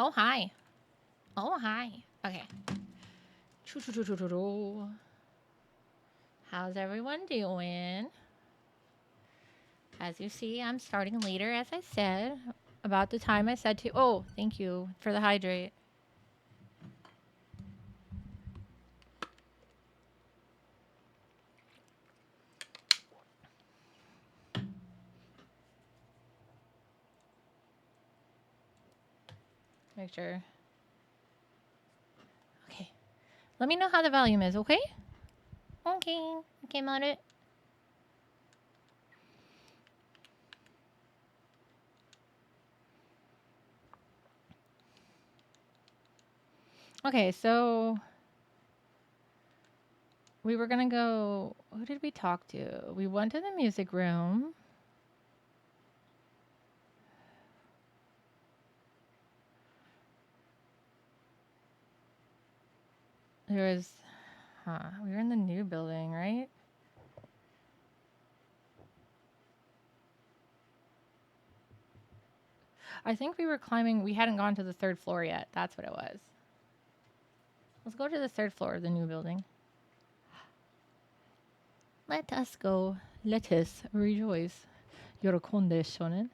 Oh, hi. Oh, hi. Okay. Choo-choo-choo-choo-choo-choo. How's everyone doing? As you see, I'm starting later, as I said. About the time I said to... Oh, thank you for the hydrate. Make sure. Okay. Let me know how the volume is, okay? Okay. Okay, Mother. Okay, so... We were gonna go... Who did we talk to? We went to the music room. There was... Huh. We were in the new building, right? I think we were climbing... We hadn't gone to the 3rd floor yet. That's what it was. Let's go to the 3rd floor of the new building. Let us go. Let us rejoice. Yorokonde shonen.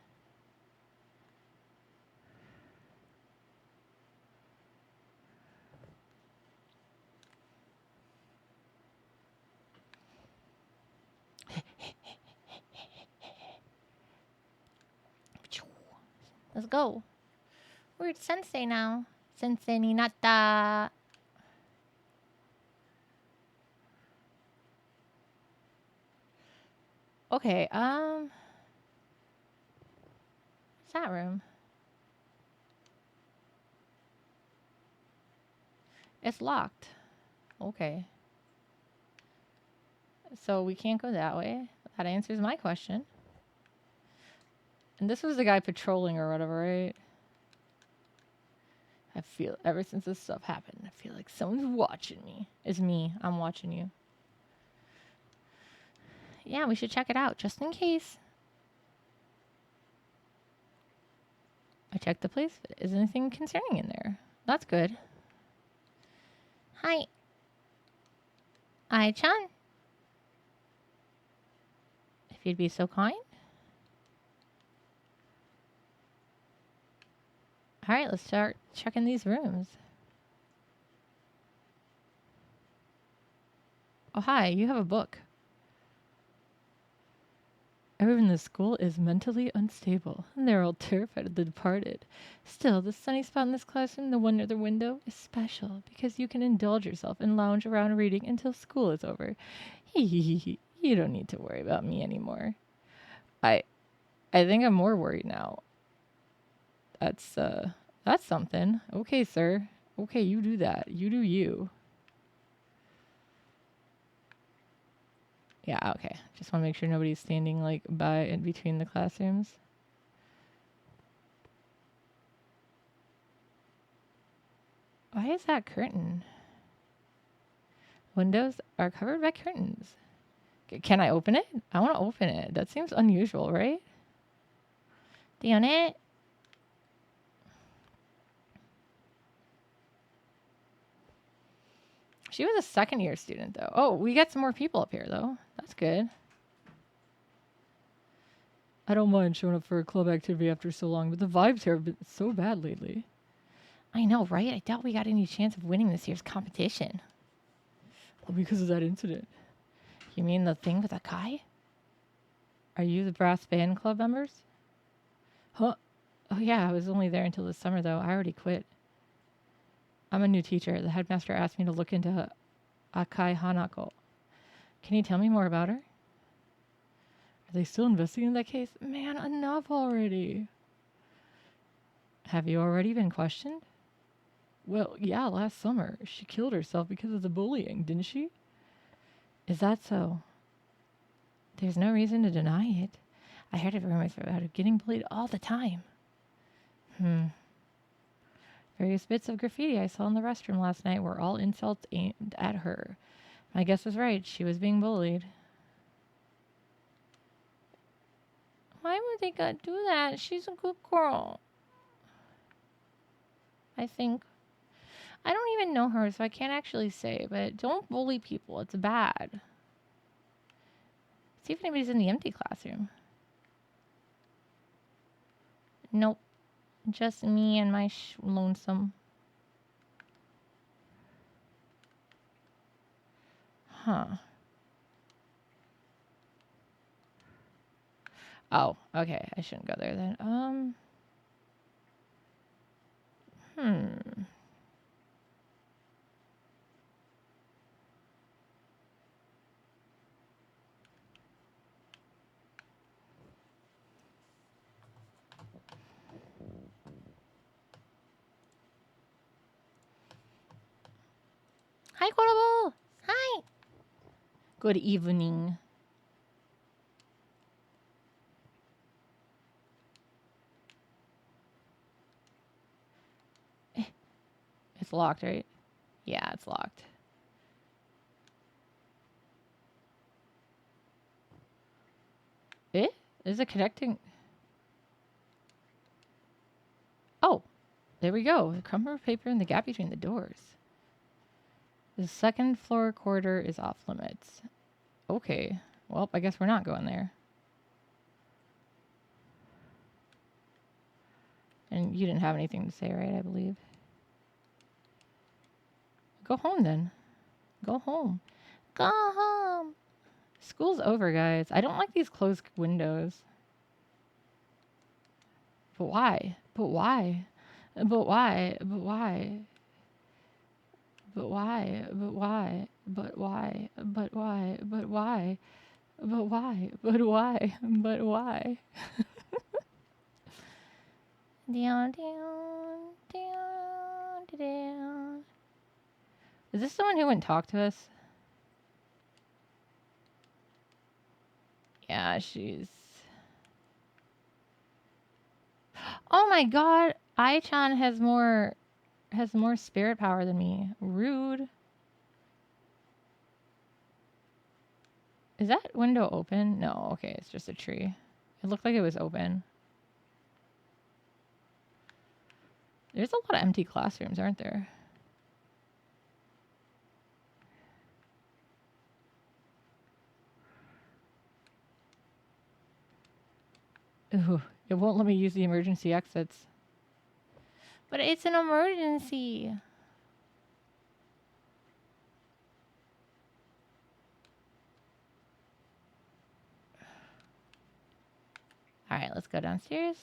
Let's go. We're at Sensei now. Sensei ni natta. Okay, what's that room? It's locked. Okay. So we can't go that way. That answers my question. And this was the guy patrolling or whatever, right? I feel, ever since this stuff happened, I feel like someone's watching me. It's me. I'm watching you. Yeah, we should check it out, just in case. I checked the place. Is anything concerning in there? That's good. Hi. Ai-chan. If you'd be so kind. All right, let's start checking these rooms. Oh, hi, you have a book. Everyone in the school is mentally unstable, and they're all terrified of the departed. Still, the sunny spot in this classroom, the one near the window, is special because you can indulge yourself and lounge around reading until school is over. You don't need to worry about me anymore. I think I'm more worried now. That's something. Okay, sir. Okay, you do that. You do you. Yeah, okay. Just want to make sure nobody's standing like by in between the classrooms. Why is that curtain? Windows are covered by curtains. Can I open it? I want to open it. That seems unusual, right? Do you own it? She was a second year student, though. Oh, we got some more people up here, though. That's good. I don't mind showing up for a club activity after so long, but the vibes here have been so bad lately. I know, right? I doubt we got any chance of winning this year's competition. Well, because of that incident. You mean the thing with the guy? Are you the brass band club members? Huh? Oh, yeah, I was only there until this summer, though. I already quit. I'm a new teacher. The headmaster asked me to look into Akai Hanako. Can you tell me more about her? Are they still investigating that case? Man, enough already. Have you already been questioned? Well, yeah, last summer. She killed herself because of the bullying, didn't she? Is that so? There's no reason to deny it. I heard of rumors about her getting bullied all the time. Various bits of graffiti I saw in the restroom last night were all insults aimed at her. My guess was right. She was being bullied. Why would they gotta do that? She's a good girl. I think. I don't even know her, so I can't actually say, but don't bully people. It's bad. See if anybody's in the empty classroom. Nope. Just me and my lonesome. Huh. Oh, okay. I shouldn't go there then. Hi, Quotable. Hi. Good evening. It's locked, right? Yeah, it's locked. Is it connecting? Oh, there we go. The crumb of paper in the gap between the doors. The second floor corridor is off limits. Okay. Well, I guess we're not going there. And you didn't have anything to say, right? I believe. Go home then. Go home. Go home. School's over, guys. I don't like these closed windows. But why? But why? But why? But why? But why? But why? But why? But why? But why? But why? But why? But why? Down, down, down, down. Is this someone who wouldn't talk to us? Yeah, she's... Oh my god! Ai-chan has more spirit power than me. Rude. Is that window open? No, okay, it's just a tree. It looked like it was open. There's a lot of empty classrooms, aren't there? Ooh, it won't let me use the emergency exits. But it's an emergency. All right, let's go downstairs.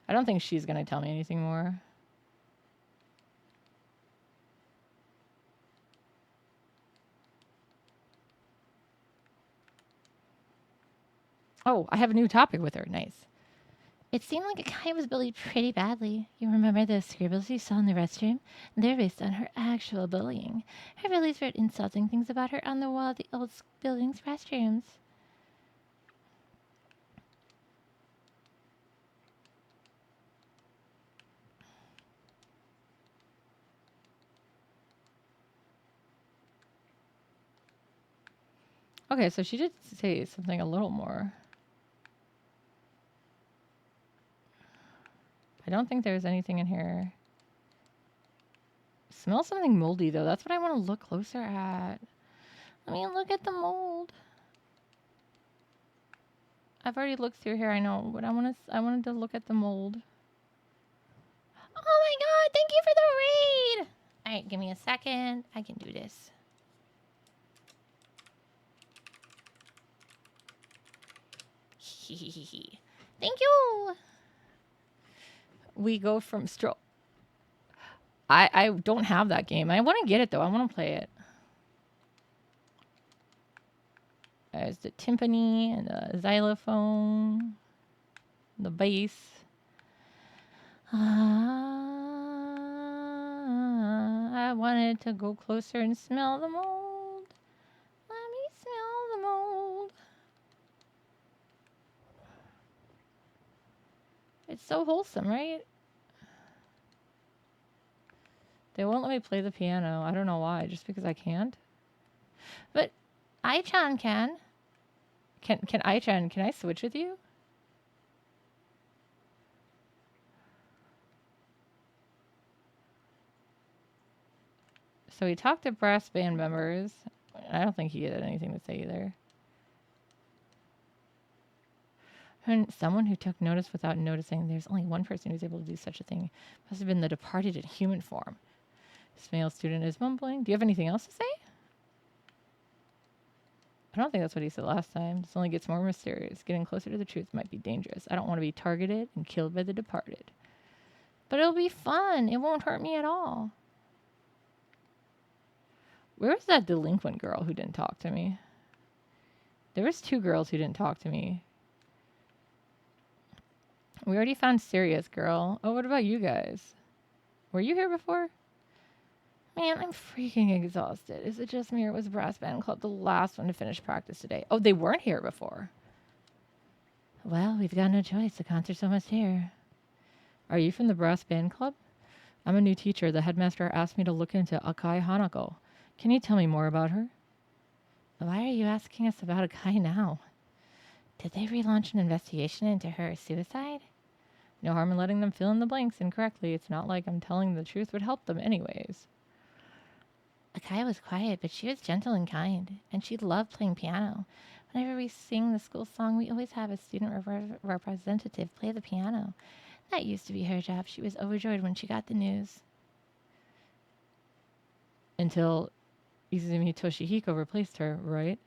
I don't think she's going to tell me anything more. Oh, I have a new topic with her. Nice. It seemed like a guy was bullied pretty badly. You remember the scribbles you saw in the restroom? They're based on her actual bullying. Her bullies wrote insulting things about her on the wall of the old building's restrooms. Okay, so she did say something a little more. I don't think there's anything in here. Smell something moldy, though. That's what I want to look closer at. Let me look at the mold. I've already looked through here, I know, but I wanted to look at the mold. Oh my god, thank you for the raid! Alright, give me a second. I can do this. Thank you! We go from I don't have that game. I want to get it, though. I want to play it. There's the timpani and the xylophone, the bass. I wanted to go closer and smell the mold. Let me smell the mold. It's so wholesome, right? They won't let me play the piano. I don't know why, just because I can't. But Ai-chan can. Can Ai-chan, can I switch with you? So he talked to brass band members. I don't think he had anything to say either. And someone who took notice without noticing. There's only one person who's able to do such a thing. Must have been the departed in human form. This male student is mumbling. Do you have anything else to say? I don't think that's what he said last time. This only gets more mysterious. Getting closer to the truth might be dangerous. I don't want to be targeted and killed by the departed. But it'll be fun. It won't hurt me at all. Where was that delinquent girl who didn't talk to me? There was 2 girls who didn't talk to me. We already found Sirius Girl. Oh, what about you guys? Were you here before? Man, I'm freaking exhausted. Is it just me or was Brass Band Club the last one to finish practice today? Oh, they weren't here before. Well, we've got no choice. The concert's almost here. Are you from the Brass Band Club? I'm a new teacher. The headmaster asked me to look into Akai Hanako. Can you tell me more about her? Why are you asking us about Akai now? Did they relaunch an investigation into her suicide? No harm in letting them fill in the blanks incorrectly. It's not like I'm telling the truth would help them anyways. Akai was quiet, but she was gentle and kind, and she loved playing piano. Whenever we sing the school song, we always have a student representative play the piano. That used to be her job. She was overjoyed when she got the news. Until Izumi Toshihiko replaced her, right?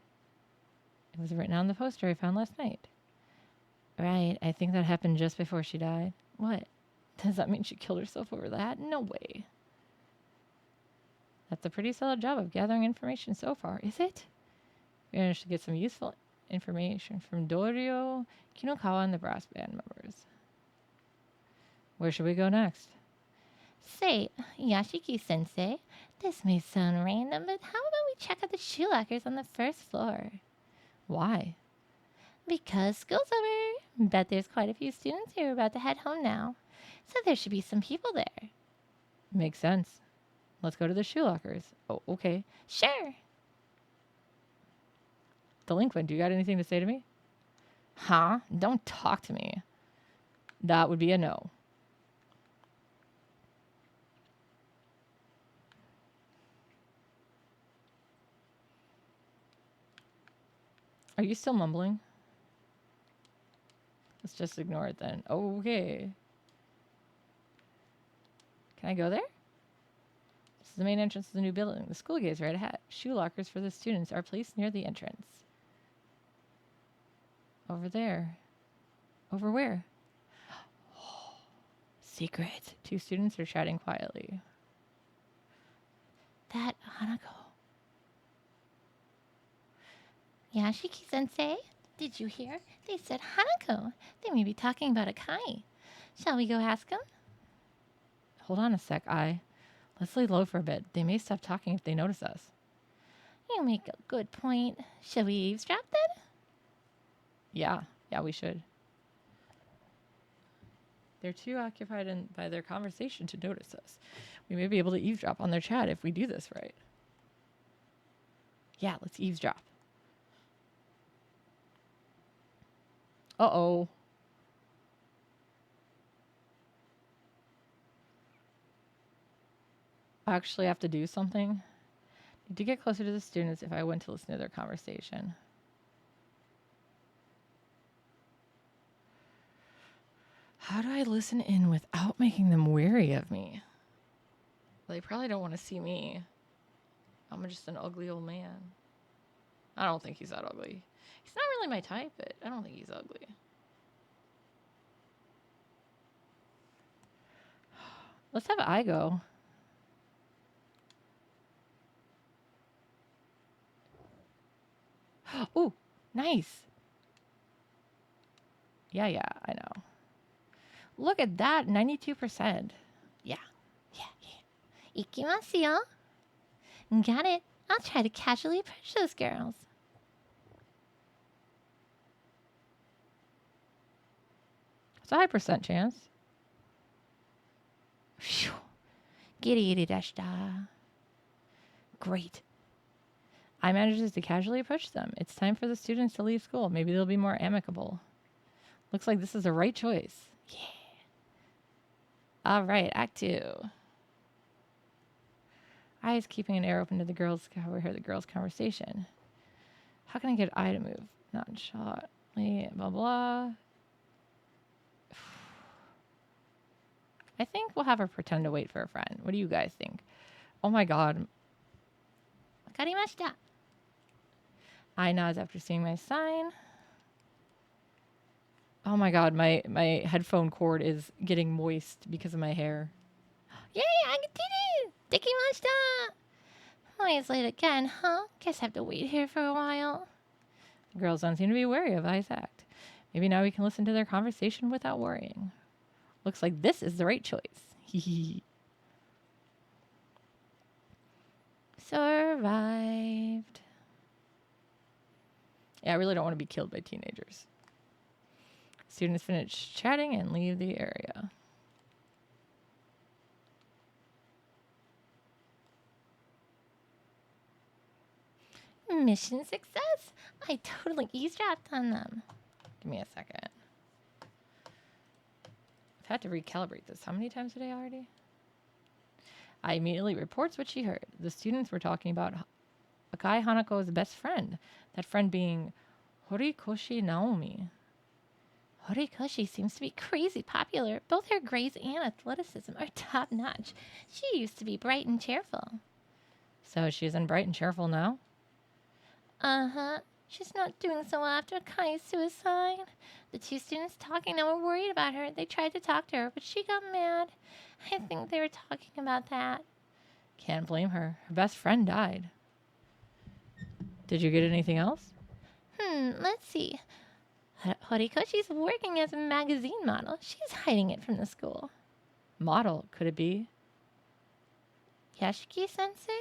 It was written on the poster I found last night. Right, I think that happened just before she died. What? Does that mean she killed herself over that? No way. That's a pretty solid job of gathering information so far, is it? We managed to get some useful information from Dorio, Kinokawa, and the brass band members. Where should we go next? Say, Yashiki-sensei, this may sound random, but how about we check out the shoe lockers on the first floor? Why? Because school's over. Bet there's quite a few students who are about to head home now. So there should be some people there. Makes sense. Let's go to the shoe lockers. Oh, okay. Sure. Delinquent, do you got anything to say to me? Huh? Don't talk to me. That would be a no. Are you still mumbling? Let's just ignore it then. Okay. Can I go there? This is the main entrance to the new building. The school gate is right ahead. Shoe lockers for the students are placed near the entrance. Over there. Over where? Secret. Two students are chatting quietly. That Hanako. Yashiki-sensei, did you hear? They said Hanako. They may be talking about Akai. Shall we go ask them? Hold on a sec, Let's lay low for a bit. They may stop talking if they notice us. You make a good point. Shall we eavesdrop then? Yeah, we should. They're too occupied by their conversation to notice us. We may be able to eavesdrop on their chat if we do this right. Yeah, let's eavesdrop. Uh-oh. I actually have to do something. Need to get closer to the students if I went to listen to their conversation. How do I listen in without making them wary of me? They probably don't want to see me. I'm just an ugly old man. I don't think he's that ugly. He's not really my type, but I don't think he's ugly. Let's have I go. Ooh, nice. Yeah, I know. Look at that, 92%. Yeah. Ikimasu yo. Got it. I'll try to casually approach those girls. It's a high percent chance. Phew. Giri dashita. Great. I manages to casually approach them. It's time for the students to leave school. Maybe they'll be more amicable. Looks like this is the right choice. Yeah. All right, Act 2. Eyes keeping an ear open to the girls. Overhear the girls' conversation. How can I get eye to move? Nonchalantly, blah blah. I think we'll have her pretend to wait for a friend. What do you guys think? Oh my god. Wakarimashita. Eye nods after seeing my sign. Oh my god, my headphone cord is getting moist because of my hair. Yay, I did it! Dekimashita! Oh, it's late again, huh? Guess I have to wait here for a while. The girls don't seem to be wary of Ai's act. Maybe now we can listen to their conversation without worrying. Looks like this is the right choice. Hee. Survived. Yeah, I really don't want to be killed by teenagers. Students finish chatting and leave the area. Mission success! I totally eavesdropped on them. Give me a second. I've had to recalibrate this. How many times today already? I immediately reports what she heard. The students were talking about Akai Hanako's best friend. That friend being Horikoshi Naomi. Horikoshi seems to be crazy popular. Both her grades and athleticism are top notch. She used to be bright and cheerful. So she isn't bright and cheerful now? Uh-huh. She's not doing so well after Kai's suicide. The two students talking now were worried about her. They tried to talk to her, but she got mad. I think they were talking about that. Can't blame her. Her best friend died. Did you get anything else? Let's see. Horikoshi's working as a magazine model. She's hiding it from the school. Model, could it be? Yashiki-sensei?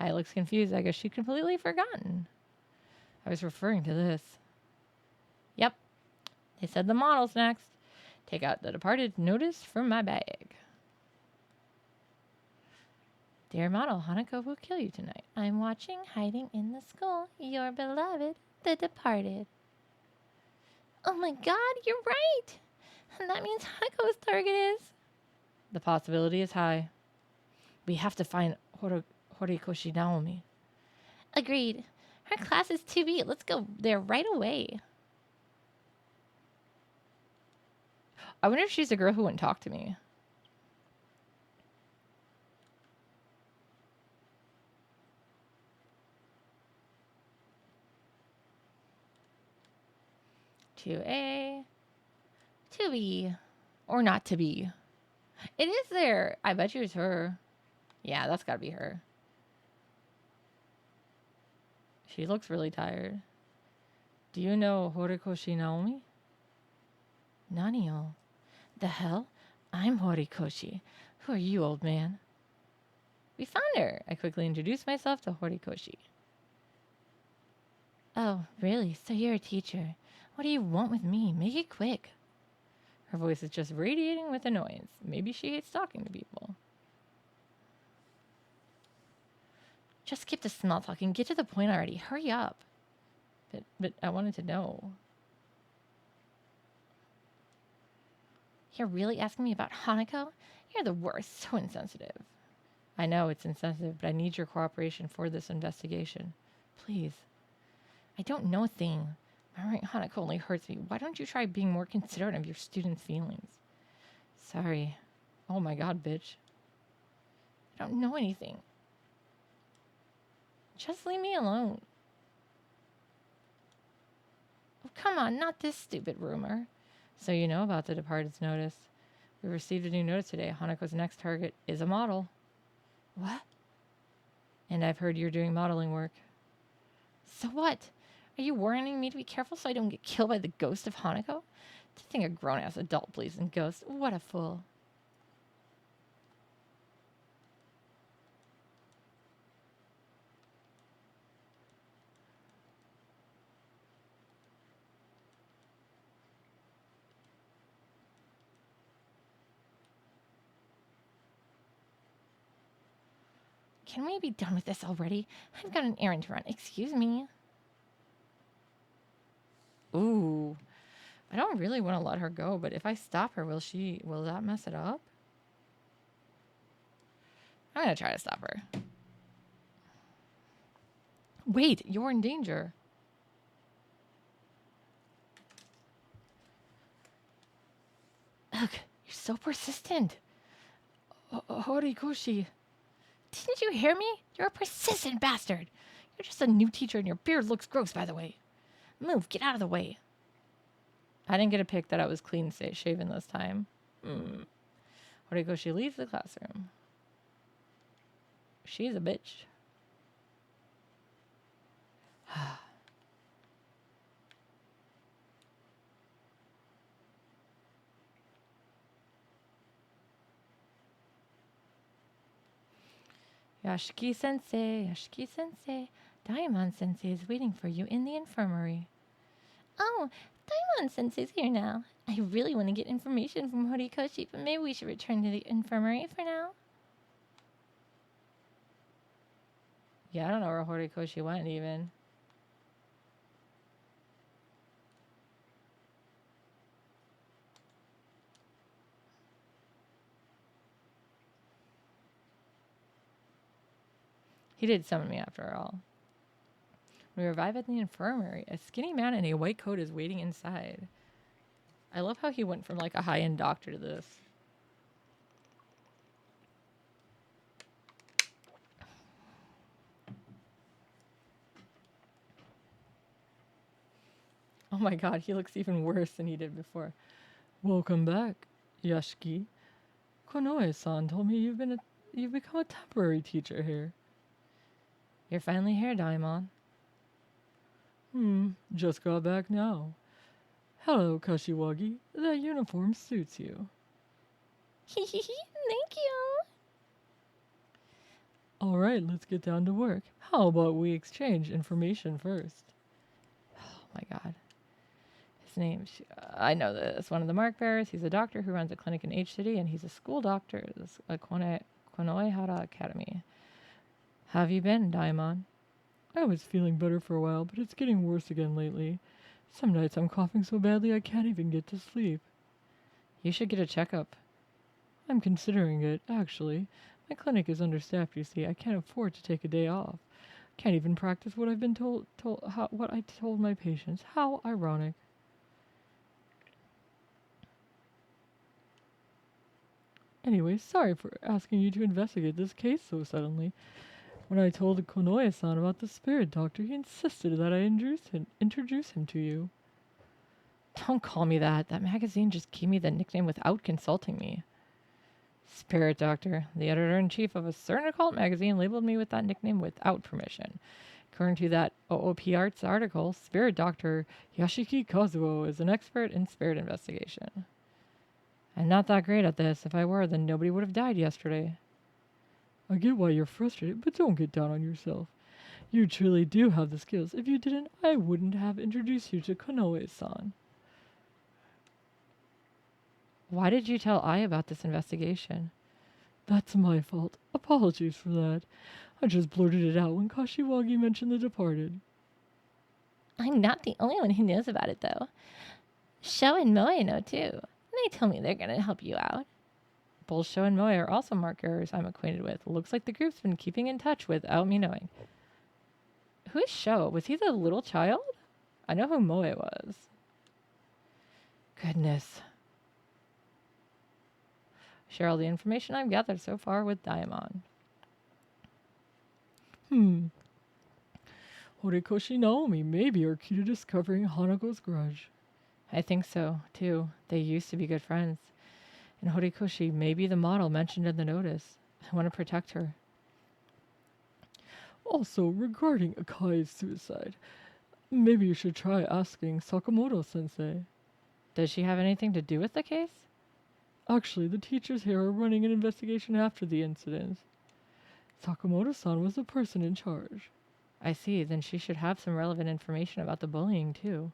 I looks confused. I guess she'd completely forgotten. I was referring to this. Yep. They said the model's next. Take out the departed notice from my bag. Dear model, Hanako will kill you tonight. I'm watching hiding in the school. Your beloved, the departed. Oh my god, you're right! And that means Hanako's target is... The possibility is high. We have to find Horikoshi Naomi. Agreed. Her class is 2B. Let's go there right away. I wonder if she's the girl who wouldn't talk to me. To A, to B, or not to be. It is there. I bet you it's her. Yeah, that's gotta be her. She looks really tired. Do you know Horikoshi Naomi? Nanio. The hell? I'm Horikoshi. Who are you, old man? We found her. I quickly introduced myself to Horikoshi. Oh, really? So you're a teacher. What do you want with me? Make it quick. Her voice is just radiating with annoyance. Maybe she hates talking to people. Just skip the small talk and get to the point already. Hurry up. But I wanted to know. You're really asking me about Hanako? You're the worst. So insensitive. I know it's insensitive, but I need your cooperation for this investigation. Please. I don't know a thing. Murmuring Hanako only hurts me. Why don't you try being more considerate of your students' feelings? Sorry. Oh my god, bitch. I don't know anything. Just leave me alone. Oh, come on, not this stupid rumor. So you know about the departed's notice. We received a new notice today. Hanako's next target is a model. What? And I've heard you're doing modeling work. So what? Are you warning me to be careful so I don't get killed by the ghost of Hanako? To think a grown-ass adult believes in ghosts. What a fool. Can we be done with this already? I've got an errand to run. Excuse me. Ooh. I don't really want to let her go, but if I stop her, will that mess it up? I'm going to try to stop her. Wait, you're in danger. Ugh, you're so persistent. Horikoshi. Didn't you hear me? You're a persistent bastard. You're just a new teacher and your beard looks gross, by the way. Move, get out of the way. I didn't get a pic that I was clean shaven this time. Horikoshi leaves the classroom. She's a bitch. Yashiki-sensei, Yashiki-sensei. Daimon-sensei is waiting for you in the infirmary. Oh, Daimon-sensei's here now. I really want to get information from Horikoshi, but maybe we should return to the infirmary for now. Yeah, I don't know where Horikoshi went even. He did summon me after all. We arrive at the infirmary. A skinny man in a white coat is waiting inside. I love how he went from like a high-end doctor to this. Oh my god, he looks even worse than he did before. Welcome back, Yashiki. Konoe-san told me you've become a temporary teacher here. You're finally here, Daimon. Just got back now. Hello, Kashiwagi. That uniform suits you. Thank you. All right, let's get down to work. How about we exchange information first? Oh my god. His name, I know this. One of the mark bearers. He's a doctor who runs a clinic in H City, and he's a school doctor at Konoehara Academy. Have you been, Daimon? I was feeling better for a while, but it's getting worse again lately. Some nights I'm coughing so badly I can't even get to sleep. You should get a checkup. I'm considering it, actually. My clinic is understaffed, you see. I can't afford to take a day off. Can't even practice what I've been what I told my patients. How ironic. Anyway, sorry for asking you to investigate this case so suddenly. When I told Konoe-san about the spirit doctor, he insisted that I introduce him to you. Don't call me that. That magazine just gave me the nickname without consulting me. Spirit doctor. The editor-in-chief of a certain occult magazine labeled me with that nickname without permission. According to that OOP Arts article, spirit doctor Yashiki Kazuo is an expert in spirit investigation. I'm not that great at this. If I were, then nobody would have died yesterday. I get why you're frustrated, but don't get down on yourself. You truly do have the skills. If you didn't, I wouldn't have introduced you to Konoe-san. Why did you tell Ai about this investigation? That's my fault. Apologies for that. I just blurted it out when Kashiwagi mentioned the departed. I'm not the only one who knows about it, though. Sho and Moe know, too. They told me they're going to help you out. Both Sho and Moe are also mark bearers I'm acquainted with. Looks like the group's been keeping in touch without me knowing. Who is Sho? Was he the little child? I know who Moe was. Goodness. Share all the information I've gathered so far with Daimon. Horikoshi Naomi may be our key to discovering Hanako's grudge. I think so, too. They used to be good friends. And Horikoshi may be the model mentioned in the notice. I want to protect her. Also, regarding Akai's suicide, maybe you should try asking Sakamoto-sensei. Does she have anything to do with the case? Actually, the teachers here are running an investigation after the incident. Sakamoto-san was the person in charge. I see, then she should have some relevant information about the bullying, too.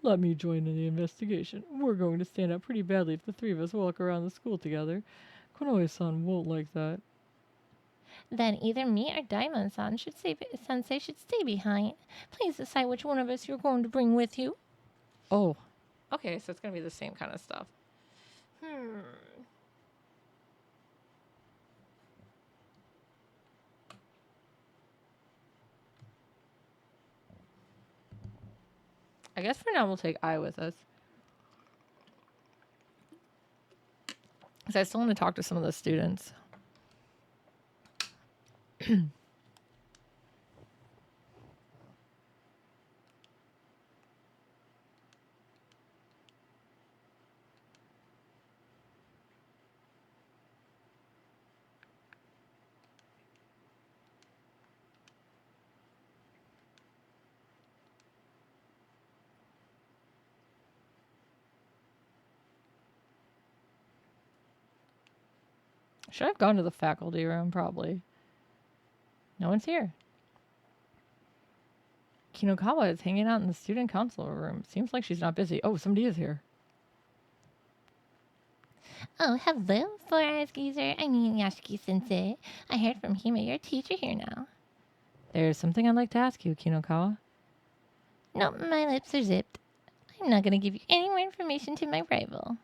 Let me join in the investigation. We're going to stand out pretty badly if the three of us walk around the school together. Konoe-san won't like that. Then either me or Daimon-san sensei should stay behind. Please decide which one of us you're going to bring with you. Oh. Okay, so it's going to be the same kind of stuff. I guess for now we'll take I with us. Because I still want to talk to some of the students. Should I have gone to the faculty room? Probably. No one's here. Kinokawa is hanging out in the student council room. Seems like she's not busy. Oh, somebody is here. Oh, hello, Four-Eyes Geezer. I mean, Yashiki-sensei. I heard from Hime, your teacher here now. There's something I'd like to ask you, Kinokawa. No, my lips are zipped. I'm not going to give you any more information to my rival.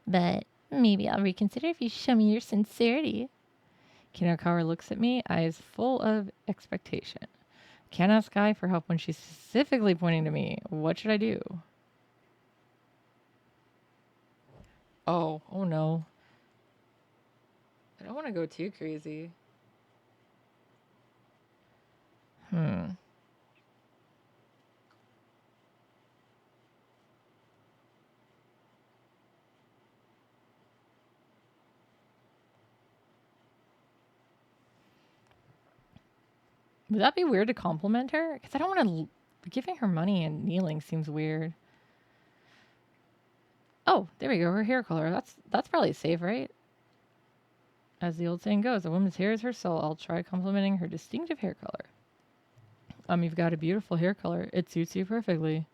But maybe I'll reconsider if you show me your sincerity. Kinokawa looks at me, eyes full of expectation. Can't ask Guy for help when she's specifically pointing to me. What should I do? Oh no. I don't want to go too crazy. Would that be weird to compliment her? Because I don't want to... Giving her money and kneeling seems weird. Oh, there we go. Her hair color. That's probably safe, right? As the old saying goes, a woman's hair is her soul. I'll try complimenting her distinctive hair color. You've got a beautiful hair color. It suits you perfectly.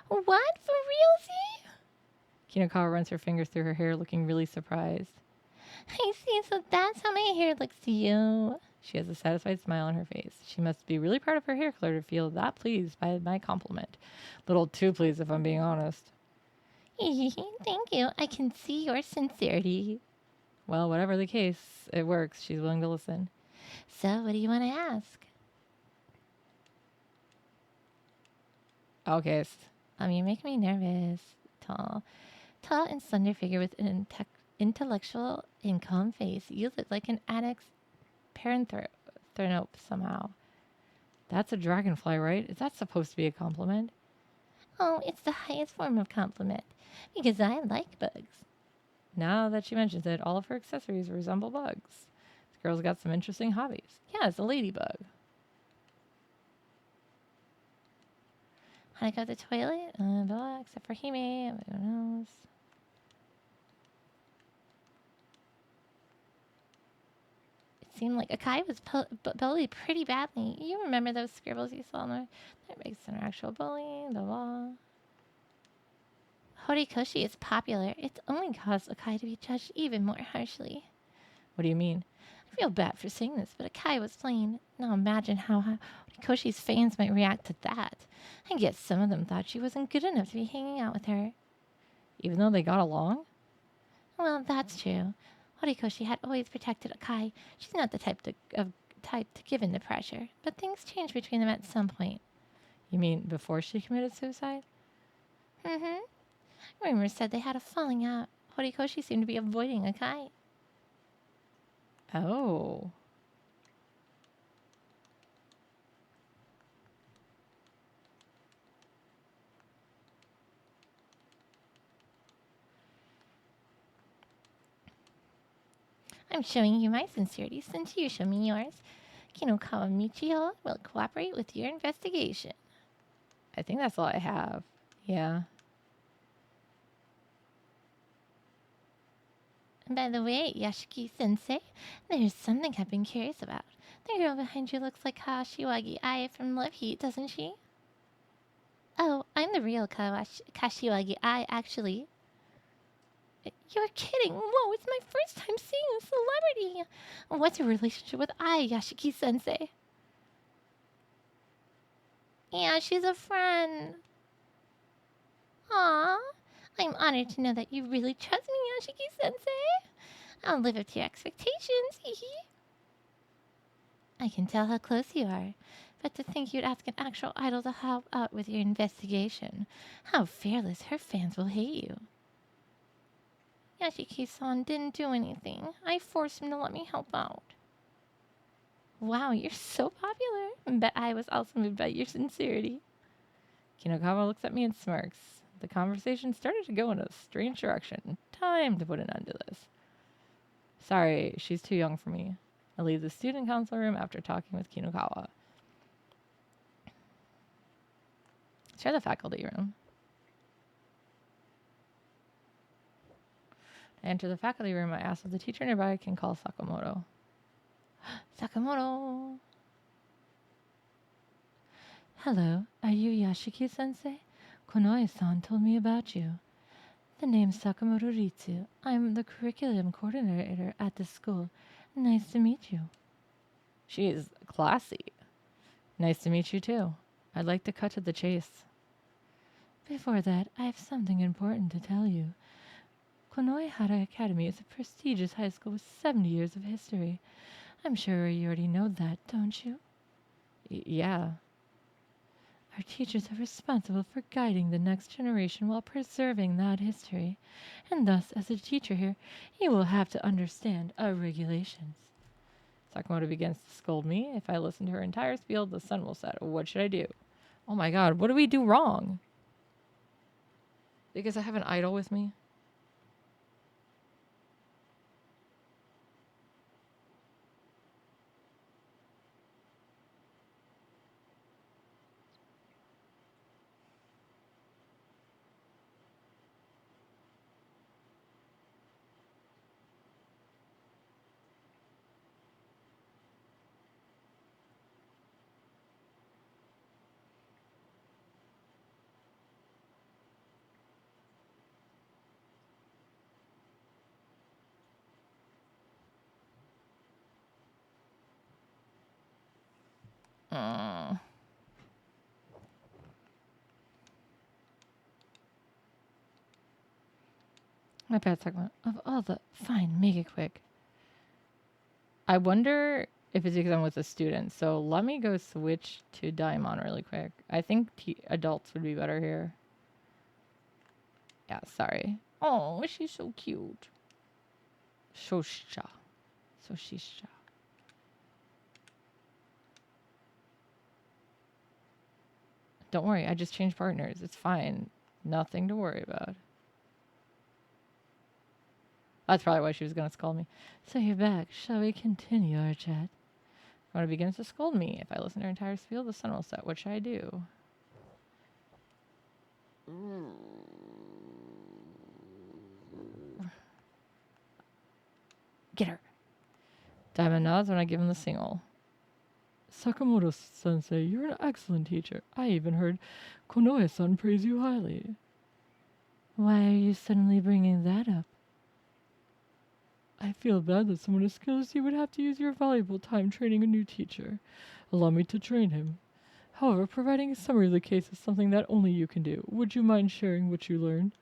What? For realsy? Kinokawa runs her fingers through her hair, looking really surprised. I see, so that's how my hair looks to you. She has a satisfied smile on her face. She must be really proud of her hair color to feel that pleased by my compliment. Little too pleased, if I'm being honest. Thank you. I can see your sincerity. Well, whatever the case, it works. She's willing to listen. So, what do you want to ask? Okay. You make me nervous. Tall and slender figure with an intellectual and calm face. You look like an addict's paranthrope somehow. That's a dragonfly, right? Is that supposed to be a compliment? Oh, it's the highest form of compliment. Because I like bugs. Now that she mentions it, all of her accessories resemble bugs. This girl's got some interesting hobbies. Yeah, it's a ladybug. How to go to the toilet? Blah, except for Hime. Everyone knows. It seemed like Akai was bullied pretty badly. You remember those scribbles you saw in there? That makes an actual bully. Blah, blah. Horikoshi is popular. It's only caused Akai to be judged even more harshly. What do you mean? I feel bad for saying this, but Akai was plain. Now imagine how Horikoshi's fans might react to that. I guess some of them thought she wasn't good enough to be hanging out with her. Even though they got along? Well, that's true. Horikoshi had always protected Akai. She's not the type to give in to pressure, but things changed between them at some point. You mean before she committed suicide? Mm-hmm. Rumors said they had a falling out. Horikoshi seemed to be avoiding Akai. Oh. I'm showing you my sincerity since you show me yours. Kinokawa Michiho will cooperate with your investigation. I think that's all I have. Yeah. And by the way, Yashiki-sensei, there's something I've been curious about. The girl behind you looks like Kashiwagi Ai from Love Heat, doesn't she? Oh, I'm the real Kashiwagi Ai, actually. You're kidding. Whoa, it's my first time seeing a celebrity. What's your relationship with Ai, Yashiki-sensei? Yeah, she's a friend. Aww. I'm honored to know that you really trust me, Yashiki-sensei. I'll live up to your expectations, hee hee. I can tell how close you are, but to think you'd ask an actual idol to help out with your investigation. How fearless, her fans will hate you. Yashiki-san didn't do anything. I forced him to let me help out. Wow, you're so popular. Bet I was also moved by your sincerity. Kinokawa looks at me and smirks. The conversation started to go in a strange direction. Time to put an end to this. Sorry, she's too young for me. I leave the student council room after talking with Kinokawa. Share the faculty room. I enter the faculty room. I ask if the teacher nearby can call Sakamoto. Sakamoto! Hello, are you Yashiki-sensei? Konoe-san told me about you. The name's Sakamoto Ritsu. I'm the curriculum coordinator at this school. Nice to meet you. She's classy. Nice to meet you too. I'd like to cut to the chase. Before that, I have something important to tell you. Konoehara Academy is a prestigious high school with 70 years of history. I'm sure you already know that, don't you? Yeah. Our teachers are responsible for guiding the next generation while preserving that history. And thus, as a teacher here, you will have to understand our regulations. Sakamoto begins to scold me. If I listen to her entire spiel, the sun will set. What should I do? Oh my god, what do we do wrong? Because I have an idol with me? My bad, Sakuma. Of all the... Fine, make it quick. I wonder if it's because I'm with a student. So let me go switch to Daimon really quick. I think adults would be better here. Yeah, sorry. Oh, she's so cute. Shosha. Soshisha. Don't worry, I just changed partners. It's fine. Nothing to worry about. That's probably why she was going to scold me. So you're back. Shall we continue our chat? When it begins to scold me, if I listen to her entire spiel, the sun will set, which I do. Get her. Diamond nods when I give him the signal. Sakamoto-sensei, you're an excellent teacher. I even heard Konoe-san praise you highly. Why are you suddenly bringing that up? I feel bad that someone as skilled as you would have to use your valuable time training a new teacher. Allow me to train him. However, providing a summary of the case is something that only you can do. Would you mind sharing what you learned?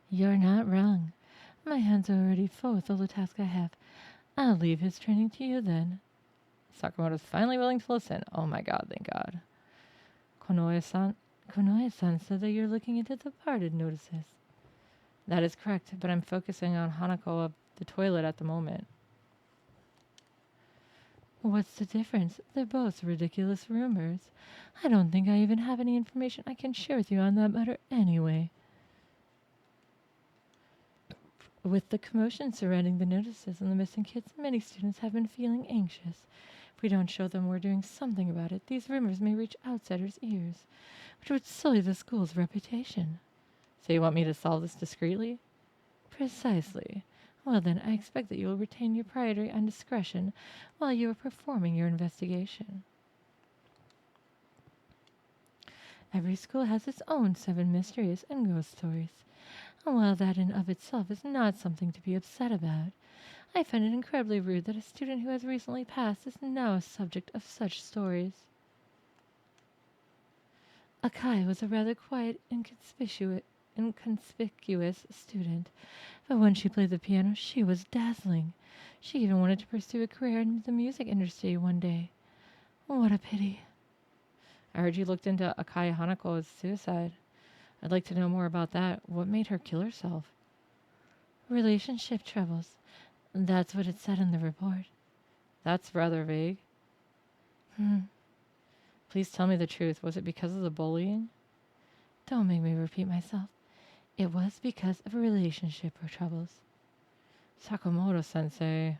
You're not wrong. My hands are already full with all the tasks I have. I'll leave his training to you then. Sakamoto's finally willing to listen. Oh my god, thank god. Konoe-san said that you're looking into the parted notices. That is correct, but I'm focusing on Hanako of the toilet at the moment. What's the difference? They're both ridiculous rumors. I don't think I even have any information I can share with you on that matter anyway. With the commotion surrounding the notices and the missing kids, many students have been feeling anxious. If we don't show them we're doing something about it, these rumors may reach outsiders' ears, which would sully the school's reputation. So you want me to solve this discreetly? Precisely. Well then, I expect that you will retain your priority and discretion while you are performing your investigation. Every school has its own 7 mysteries and ghost stories. And while that in of itself is not something to be upset about, I find it incredibly rude that a student who has recently passed is now a subject of such stories. Akai was a rather quiet, inconspicuous student, but when she played the piano, she was dazzling. She even wanted to pursue a career in the music industry one day. What a pity. I heard you looked into Akai Hanako's suicide. I'd like to know more about that. What made her kill herself? Relationship troubles. That's what it said in the report. That's rather vague. Please tell me the truth. Was it because of the bullying? Don't make me repeat myself. It was because of relationship troubles. Sakamoto-sensei.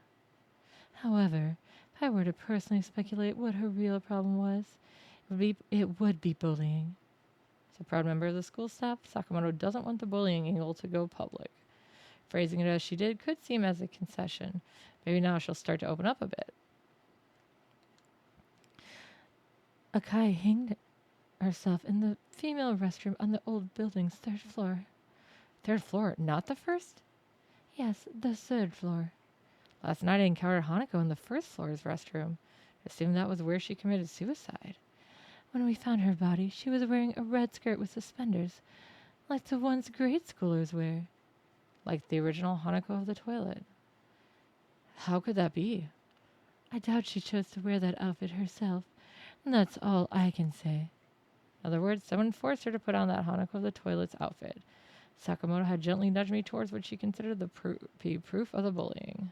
However, if I were to personally speculate what her real problem was, it would be bullying. As a proud member of the school staff, Sakamoto doesn't want the bullying angle to go public. Phrasing it as she did could seem as a concession. Maybe now she'll start to open up a bit. Akai hanged herself in the female restroom on the old building's 3rd floor. 3rd floor, not the 1st? Yes, the 3rd floor. Last night I encountered Hanako in the 1st floor's restroom. I assumed that was where she committed suicide. When we found her body, she was wearing a red skirt with suspenders, like the ones grade schoolers wear. Like the original Hanako of the toilet. How could that be? I doubt she chose to wear that outfit herself, and that's all I can say. In other words, someone forced her to put on that Hanako of the toilet's outfit. Sakamoto had gently nudged me towards what she considered the proof of the bullying.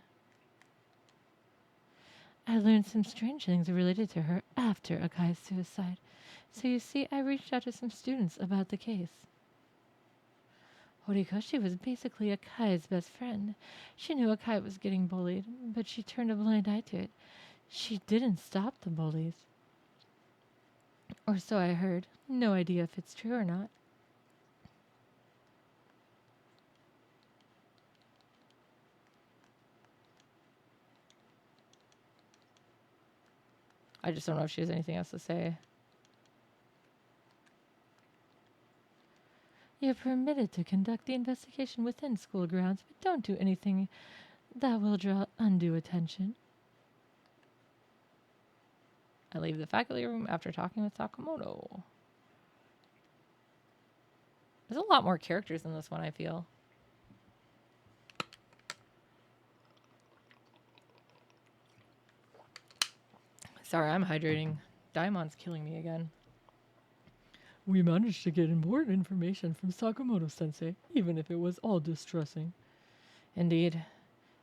I learned some strange things related to her after Akai's suicide, so you see I reached out to some students about the case. Horikoshi was basically Akai's best friend. She knew Akai was getting bullied, but she turned a blind eye to it. She didn't stop the bullies. Or so I heard. No idea if it's true or not. I just don't know if she has anything else to say. You're permitted to conduct the investigation within school grounds, but don't do anything that will draw undue attention. I leave the faculty room after talking with Sakamoto. There's a lot more characters in this one, I feel. Sorry, I'm hydrating. Daimon's killing me again. We managed to get important information from Sakamoto-sensei, even if it was all distressing. Indeed.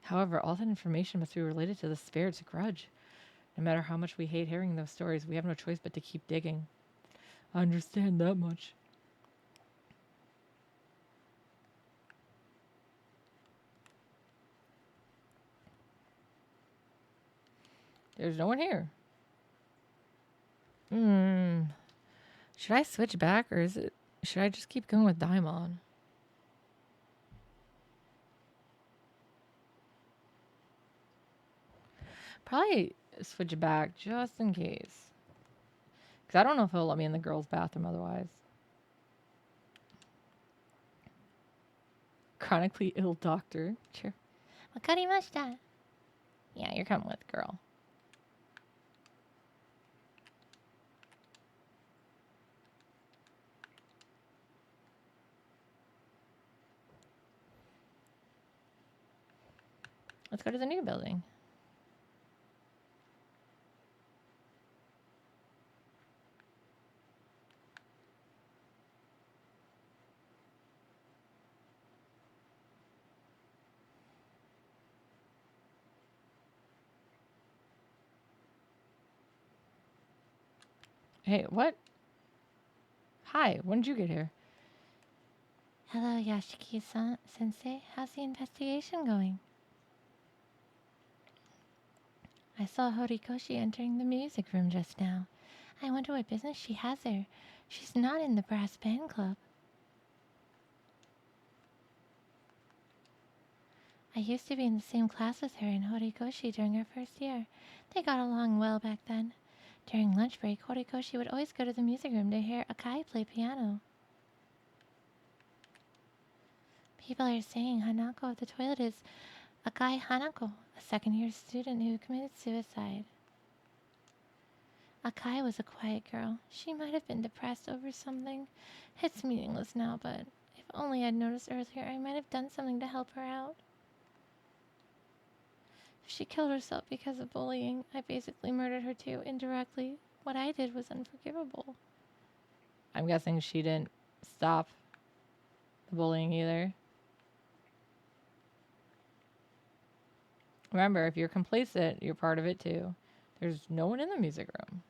However, all that information must be related to the spirit's grudge. No matter how much we hate hearing those stories, we have no choice but to keep digging. I understand that much. There's no one here. Should I switch back or should I just keep going with Daimon? Probably switch back just in case. Because I don't know if he'll let me in the girls' bathroom otherwise. Chronically ill doctor. Sure. Wakarimashita. Yeah, you're coming with, girl. Let's go to the new building. Hey, what? Hi, when did you get here? Hello, Yashiki-sensei. How's the investigation going? I saw Horikoshi entering the music room just now. I wonder what business she has there. She's not in the brass band club. I used to be in the same class with her and Horikoshi during our first year. They got along well back then. During lunch break, Horikoshi would always go to the music room to hear Akai play piano. People are saying Hanako of the toilet is Akai Hanako, a second-year student who committed suicide. Akai was a quiet girl. She might have been depressed over something. It's meaningless now, but if only I'd noticed earlier, I might have done something to help her out. If she killed herself because of bullying, I basically murdered her too, indirectly. What I did was unforgivable. I'm guessing she didn't stop the bullying either. Remember, if you're complacent, you're part of it too. There's no one in the music room.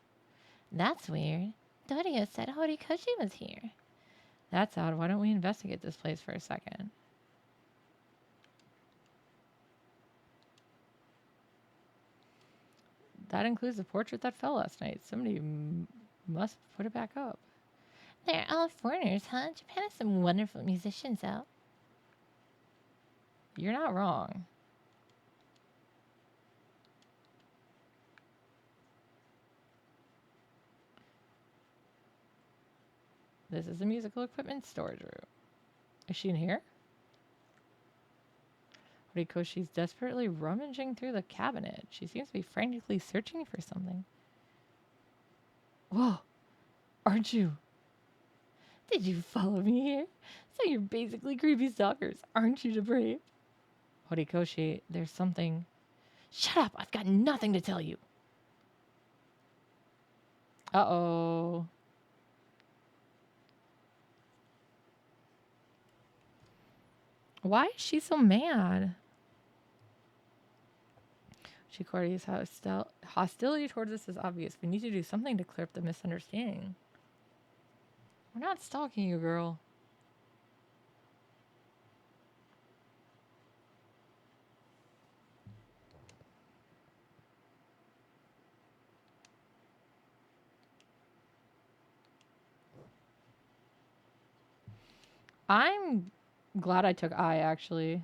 That's weird. Dorio said Horikoshi was here. That's odd. Why don't we investigate this place for a second? That includes the portrait that fell last night. Somebody must put it back up. They're all foreigners, huh? Japan has some wonderful musicians out. You're not wrong. This is the musical equipment storage room. Is she in here? Horikoshi's desperately rummaging through the cabinet. She seems to be frantically searching for something. Whoa! Aren't you? Did you follow me here? So you're basically creepy stalkers, aren't you, Debrave? Horikoshi, there's something... Shut up! I've got nothing to tell you! Uh-oh. Why is she so mad? Shikori's hostility towards us is obvious. We need to do something to clear up the misunderstanding. We're not stalking you, girl. I'm glad I took I, actually.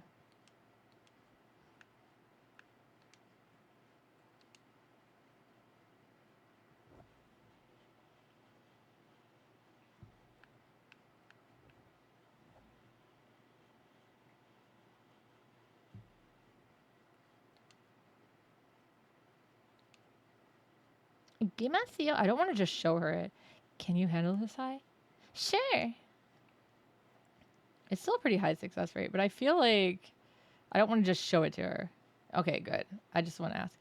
Gimasio. I don't want to just show her it. Can you handle this high? Sure. It's still a pretty high success rate, but I feel like I don't want to just show it to her. Okay, good. I just want to ask.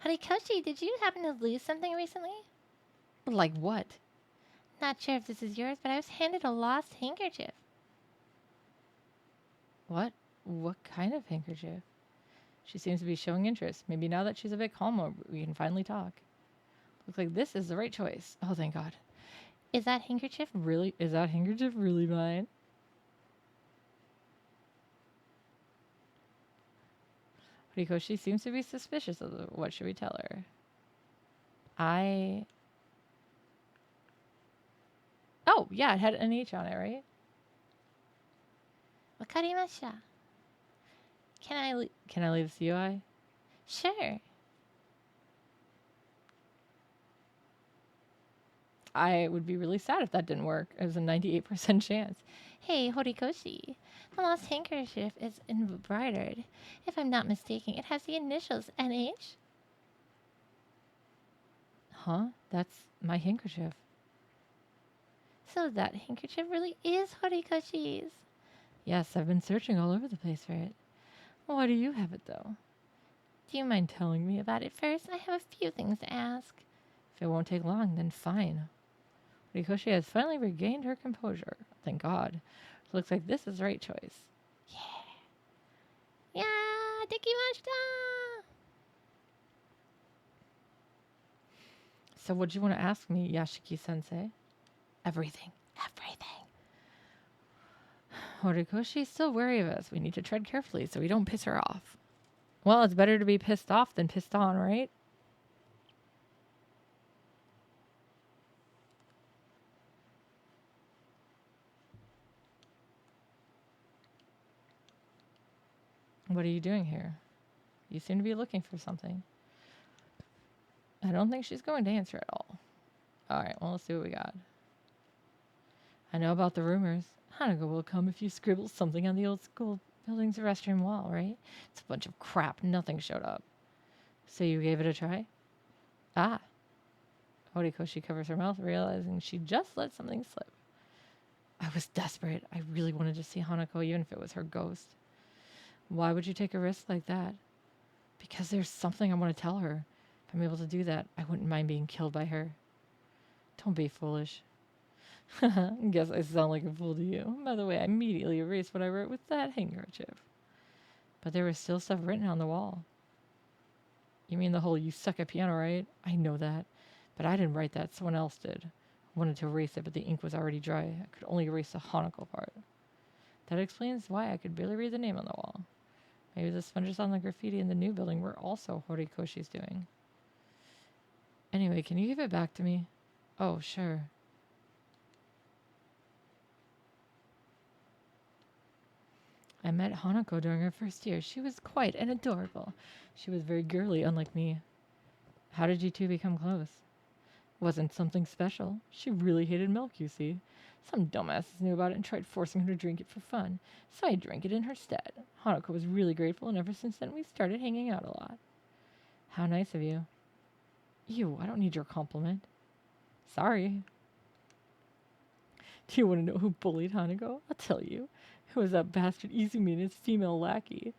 Horikoshi, did you happen to lose something recently? Like what? Not sure if this is yours, but I was handed a lost handkerchief. What? What kind of handkerchief? She seems to be showing interest. Maybe now that she's a bit calmer, we can finally talk. Looks like this is the right choice. Oh, thank God. Is that handkerchief? Is that handkerchief really mine? She seems to be suspicious of what should we tell her? Oh, yeah, it had an H on it, right? Wakarimashita. Can I leave the CUI? Sure. I would be really sad if that didn't work. It was a 98% chance. Hey, Horikoshi. The lost handkerchief is embroidered. If I'm not mistaken, it has the initials NH. Huh? That's my handkerchief. So that handkerchief really is Horikoshi's. Yes, I've been searching all over the place for it. Why do you have it, though? Do you mind telling me about it first? I have a few things to ask. If it won't take long, then fine. Rikoshi has finally regained her composure. Thank God. Looks like this is the right choice. Yeah, dekimashita. So what do you want to ask me, Yashiki-sensei? Everything. Horikoshi's still wary of us. We need to tread carefully so we don't piss her off. Well, it's better to be pissed off than pissed on, right? What are you doing here? You seem to be looking for something. I don't think she's going to answer at all. Alright, well, let's see what we got. I know about the rumors. Hanako will come if you scribble something on the old school building's restroom wall, right? It's a bunch of crap. Nothing showed up. So you gave it a try? Ah. Horikoshi covers her mouth, realizing she just let something slip. I was desperate. I really wanted to see Hanako, even if it was her ghost. Why would you take a risk like that? Because there's something I want to tell her. If I'm able to do that, I wouldn't mind being killed by her. Don't be foolish. Guess I sound like a fool to you. By the way, I immediately erased what I wrote with that handkerchief. But there was still stuff written on the wall. You mean the whole "you suck at piano," right? I know that. But I didn't write that. Someone else did. I wanted to erase it, but the ink was already dry. I could only erase the Hanako part. That explains why I could barely read the name on the wall. Maybe the sponges on the graffiti in the new building were also Horikoshi's doing. Anyway, can you give it back to me? Oh, sure. I met Hanako during her first year. She was quite and adorable. She was very girly, unlike me. How did you two become close? Wasn't something special. She really hated milk, you see. Some dumbasses knew about it and tried forcing her to drink it for fun, so I drank it in her stead. Hanako was really grateful, and ever since then we started hanging out a lot. How nice of you. Ew, I don't need your compliment. Sorry. Do you want to know who bullied Hanako? I'll tell you. It was that bastard Izumi and his female lackey.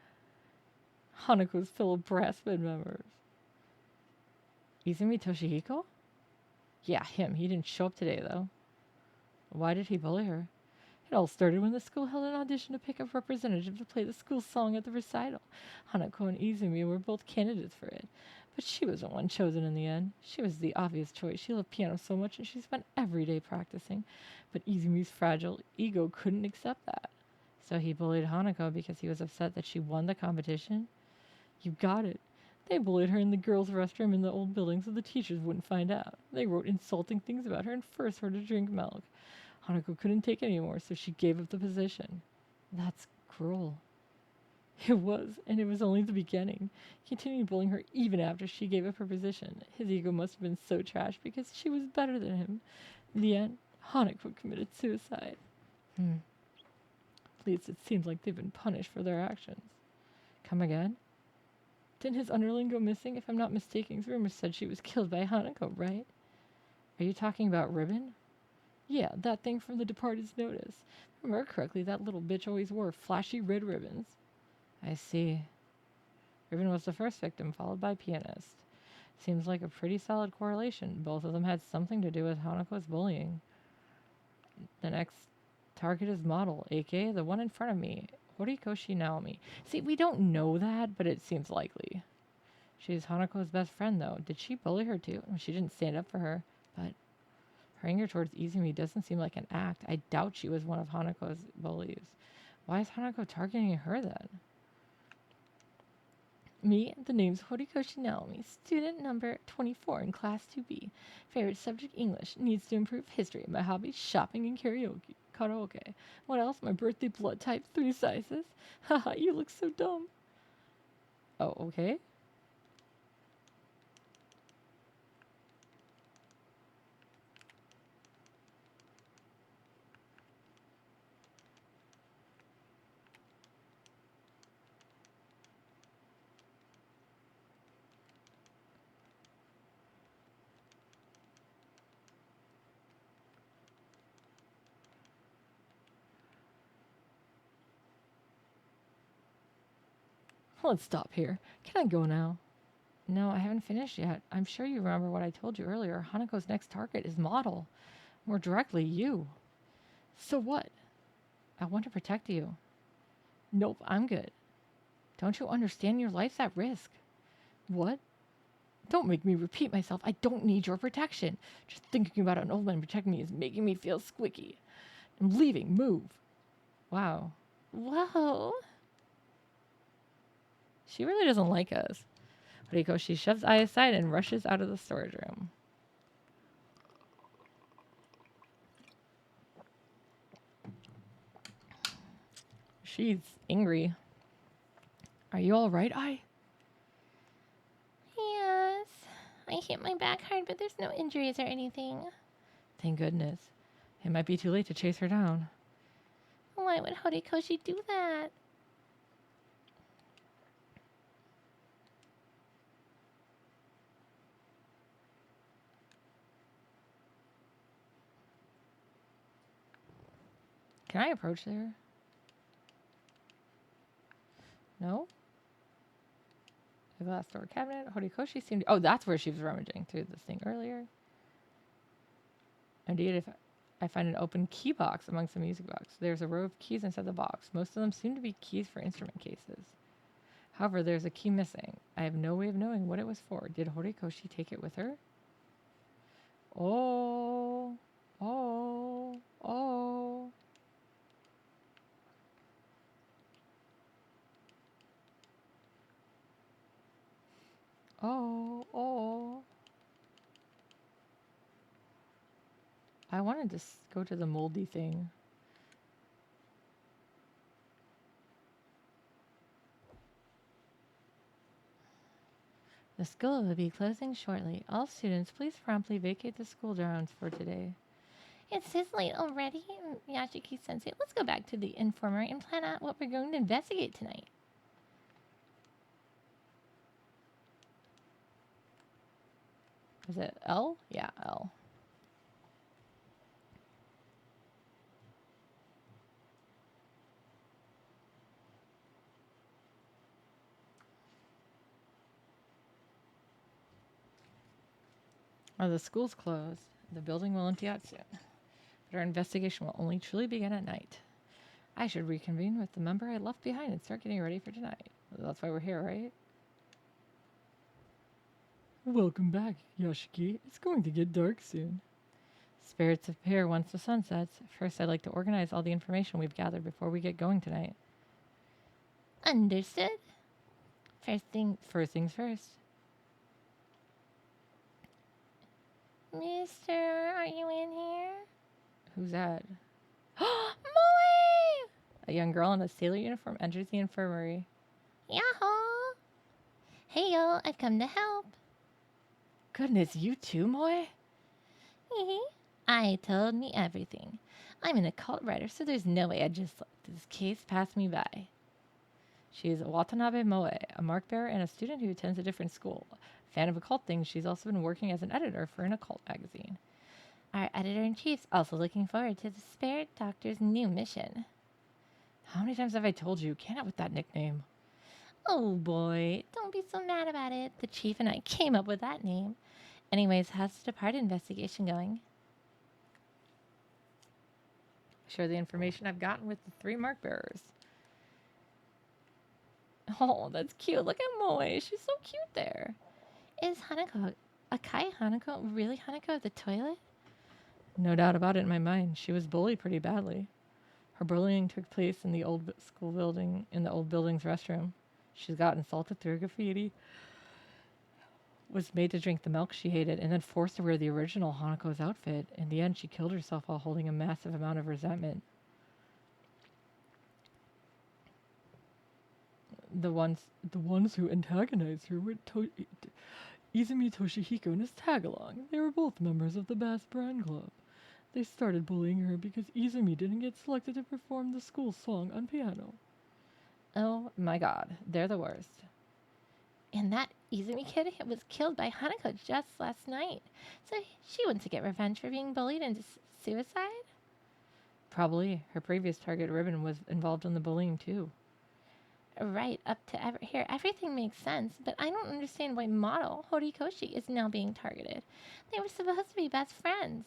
Hanako's fellow brass band members. Izumi Toshihiko? Yeah, him. He didn't show up today, though. Why did he bully her? It all started when the school held an audition to pick a representative to play the school song at the recital. Hanako and Izumi were both candidates for it, but she was the one chosen in the end. She was the obvious choice. She loved piano so much and she spent every day practicing, but Izumi's fragile ego couldn't accept that. So he bullied Hanako because he was upset that she won the competition? You got it. They bullied her in the girls' restroom in the old building so the teachers wouldn't find out. They wrote insulting things about her and forced her to drink milk. Hanako couldn't take it anymore, so she gave up the position. That's cruel. It was, and it was only the beginning. He continued bullying her even after she gave up her position. His ego must have been so trashed because she was better than him. In the end, Hanako committed suicide. At least it seems like they've been punished for their actions. Come again? Didn't his underling go missing? If I'm not mistaken, rumors said she was killed by Hanako, right? Are you talking about Ribbon? Yeah, that thing from The Departed's notice. If I remember correctly, that little bitch always wore flashy red ribbons. I see. Ribbon was the first victim, followed by Pianist. Seems like a pretty solid correlation. Both of them had something to do with Hanako's bullying. The next target is Model, aka the one in front of me, Horikoshi Naomi. See, we don't know that, but it seems likely. She's Hanako's best friend, though. Did she bully her, too? She didn't stand up for her, but her anger towards Izumi doesn't seem like an act. I doubt she was one of Hanako's bullies. Why is Hanako targeting her, then? Me, the name's Horikoshi Naomi, student number 24 in Class 2B. Favorite subject, English. Needs to improve history. My hobby, shopping and karaoke. What else? My birthday blood type, 3 sizes. Haha, you look so dumb. Oh, okay. Let's stop here. Can I go now? No, I haven't finished yet. I'm sure you remember what I told you earlier. Hanako's next target is Model. More directly, you. So what? I want to protect you. Nope, I'm good. Don't you understand your life's at risk? What? Don't make me repeat myself. I don't need your protection. Just thinking about an old man protecting me is making me feel squicky. I'm leaving. Move. Wow. Whoa. She really doesn't like us. Horikoshi shoves Ai aside and rushes out of the storage room. She's angry. Are you all right, Ai? Yes. I hit my back hard, but there's no injuries or anything. Thank goodness. It might be too late to chase her down. Why would Horikoshi do that? Can I approach there? No? The glass door cabinet. Horikoshi seemed... Oh, that's where she was rummaging through this thing earlier. Indeed, if I find an open key box amongst the music box. There's a row of keys inside the box. Most of them seem to be keys for instrument cases. However, there's a key missing. I have no way of knowing what it was for. Did Horikoshi take it with her? Oh. Oh. Oh. Oh. Oh. I wanted to go to the moldy thing. The school will be closing shortly. All students, please promptly vacate the school grounds for today. It's this late already? Yashiki-sensei, let's go back to the infirmary and plan out what we're going to investigate tonight. Is it L? Yeah, L. Oh, the school's closed. The building will empty out soon. But our investigation will only truly begin at night. I should reconvene with the member I left behind and start getting ready for tonight. That's why we're here, right? Welcome back, Yoshiki. It's going to get dark soon. Spirits appear once the sun sets. First, I'd like to organize all the information we've gathered before we get going tonight. Understood. First things first. Mister, are you in here? Who's that? Moe! A young girl in a sailor uniform enters the infirmary. Yahoo! Hey, yo, I've come to help. Goodness, you too, Moe? I told me everything. I'm an occult writer, so there's no way I'd just let this case pass me by. She's Watanabe Moe, a mark bearer and a student who attends a different school. Fan of occult things, she's also been working as an editor for an occult magazine. Our editor-in-chief's also looking forward to the Spirit Doctor's new mission. How many times have I told you? Can't with that nickname. Oh boy, don't be so mad about it. The chief and I came up with that name. Anyways, how's the departed investigation going? Share the information I've gotten with the 3 mark bearers. Oh, that's cute. Look at Moe. She's so cute there. Is Hanako, Akai Hanako, really Hanako of the toilet? No doubt about it in my mind. She was bullied pretty badly. Her bullying took place in the old school building, in the old building's restroom. She's got insulted through graffiti, was made to drink the milk she hated, and then forced to wear the original Hanako's outfit. In the end, she killed herself while holding a massive amount of resentment. The ones who antagonized her were Izumi Toshihiko and his tag-along. They were both members of the Bass Brand Club. They started bullying her because Izumi didn't get selected to perform the school song on piano. Oh my god, they're the worst. And that Izumi kid was killed by Hanako just last night. So she went to get revenge for being bullied into suicide? Probably. Her previous target, Ribbon, was involved in the bullying too. Right, up to here, everything makes sense, but I don't understand why model Horikoshi is now being targeted. They were supposed to be best friends.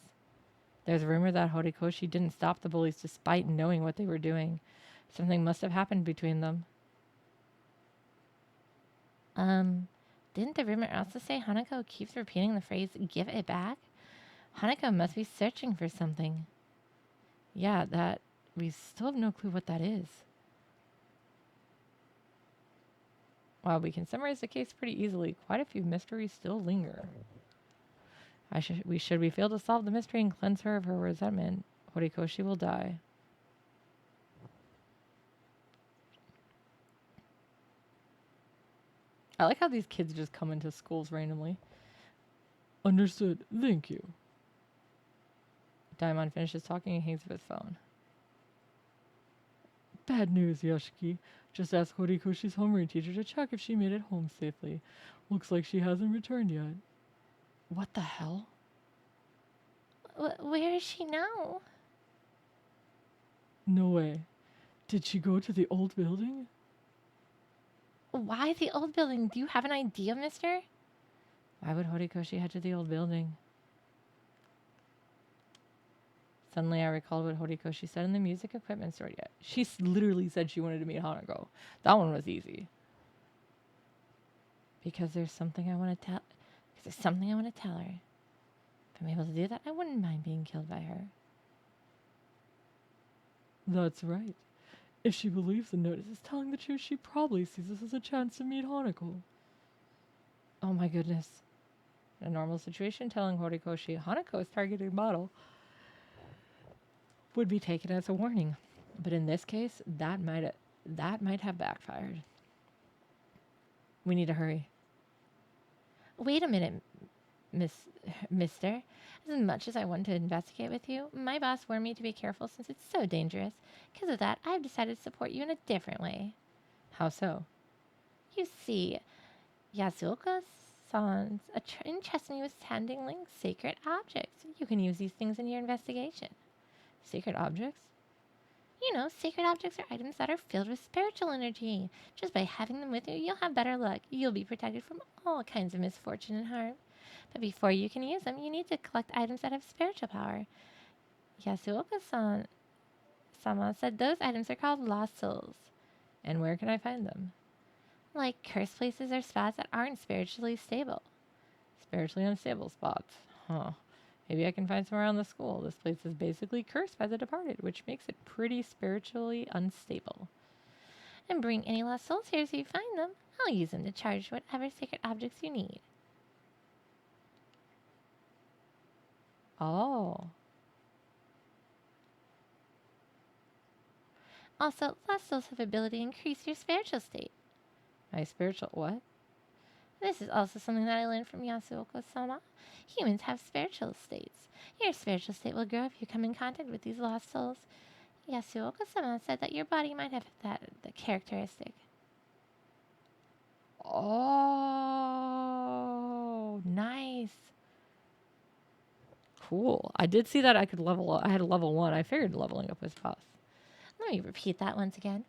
There's a rumor that Horikoshi didn't stop the bullies despite knowing what they were doing. Something must have happened between them. Didn't the rumor also say Hanako keeps repeating the phrase, give it back? Hanako must be searching for something. Yeah, that... we still have no clue what that is. While we can summarize the case pretty easily, quite a few mysteries still linger. Should we fail to solve the mystery and cleanse her of her resentment, Horikoshi will die. I like how these kids just come into schools randomly. Understood. Thank you. Daimon finishes talking and hangs up his phone. Bad news, Yoshiki. Just ask Horikoshi's homeroom teacher to check if she made it home safely. Looks like she hasn't returned yet. What the hell? Where is she now? No way. Did she go to the old building? Why the old building? Do you have an idea, mister? Why would Horikoshi head to the old building? Suddenly I recalled what Horikoshi said in the music equipment store yet. She literally said she wanted to meet Hanako. That one was easy. Because there's something I want to tell... Because there's something I want to tell her. If I'm able to do that, I wouldn't mind being killed by her. That's right. If she believes the notice is telling the truth, she probably sees this as a chance to meet Hanako. Oh my goodness. In a normal situation, telling Horikoshi Hanako is targeting model would be taken as a warning. But in this case, that might have backfired. We need to hurry. Wait a minute, mister. As much as I want to investigate with you, my boss warned me to be careful since it's so dangerous. Because of that, I've decided to support you in a different way. How so? You see, Yasuoka-san's entrusted me with handling sacred objects. You can use these things in your investigation. Sacred objects? You know, sacred objects are items that are filled with spiritual energy. Just by having them with you, you'll have better luck. You'll be protected from all kinds of misfortune and harm. But before you can use them, you need to collect items that have spiritual power. Yasuoka-sama said those items are called lost souls. And where can I find them? Like cursed places or spots that aren't spiritually stable. Spiritually unstable spots. Huh. Maybe I can find some around the school. This place is basically cursed by the departed, which makes it pretty spiritually unstable. And bring any lost souls here so you find them. I'll use them to charge whatever sacred objects you need. Oh. Also, lost souls have the ability to increase your spiritual state. My spiritual... what? This is also something that I learned from Yasuoka-sama. Humans have spiritual states. Your spiritual state will grow if you come in contact with these lost souls. Yasuoka-sama said that your body might have the characteristic. Oh, nice. Cool. I did see that I could level up. I had a level 1. I figured leveling up was fast. Let me repeat that once again.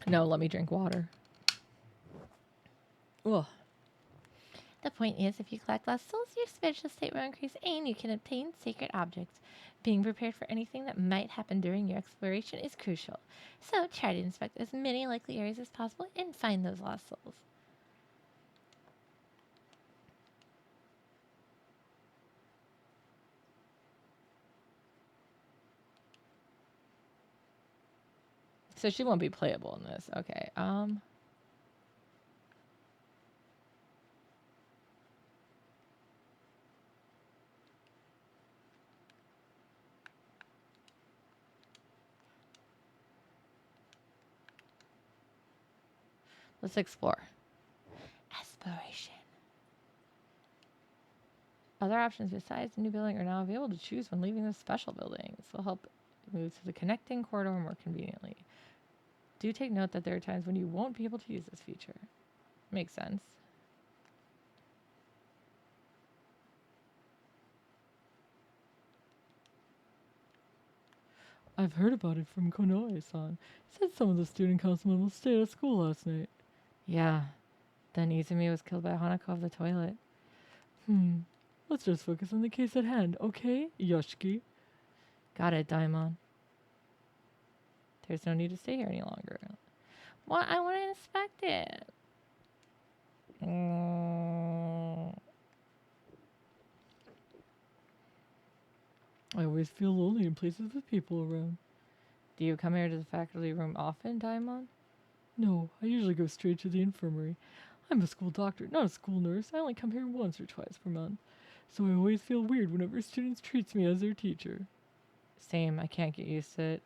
No, let me drink water. Ugh. The point is, if you collect less souls, your spiritual state will increase and you can obtain sacred objects. Being prepared for anything that might happen during your exploration is crucial. So try to inspect as many likely areas as possible and find those lost souls. So she won't be playable in this. Okay. Let's explore. Exploration. Other options besides the new building are now available to choose when leaving this special building. This will help move to the connecting corridor more conveniently. Do take note that there are times when you won't be able to use this feature. Makes sense. I've heard about it from Konoe-san. Said some of the student councilmen will stay at school last night. Yeah. Then Izumi was killed by Hanako of the toilet. Let's just focus on the case at hand, okay, Yoshiki? Got it, Daimon. There's no need to stay here any longer. Well, I want to inspect it. I always feel lonely in places with people around. Do you come here to the faculty room often, Daimon? No, I usually go straight to the infirmary. I'm a school doctor, not a school nurse. I only come here once or twice per month. So I always feel weird whenever students treats me as their teacher. Same, I can't get used to it.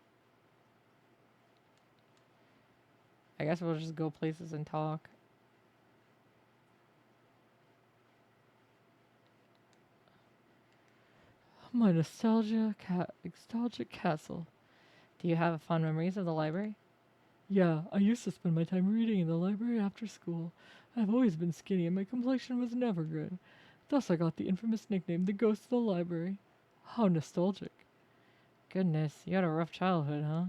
I guess we'll just go places and talk. My nostalgic castle. Do you have fond memories of the library? Yeah, I used to spend my time reading in the library after school. I've always been skinny and my complexion was never good. Thus I got the infamous nickname the Ghost of the Library. How nostalgic. Goodness, you had a rough childhood, huh?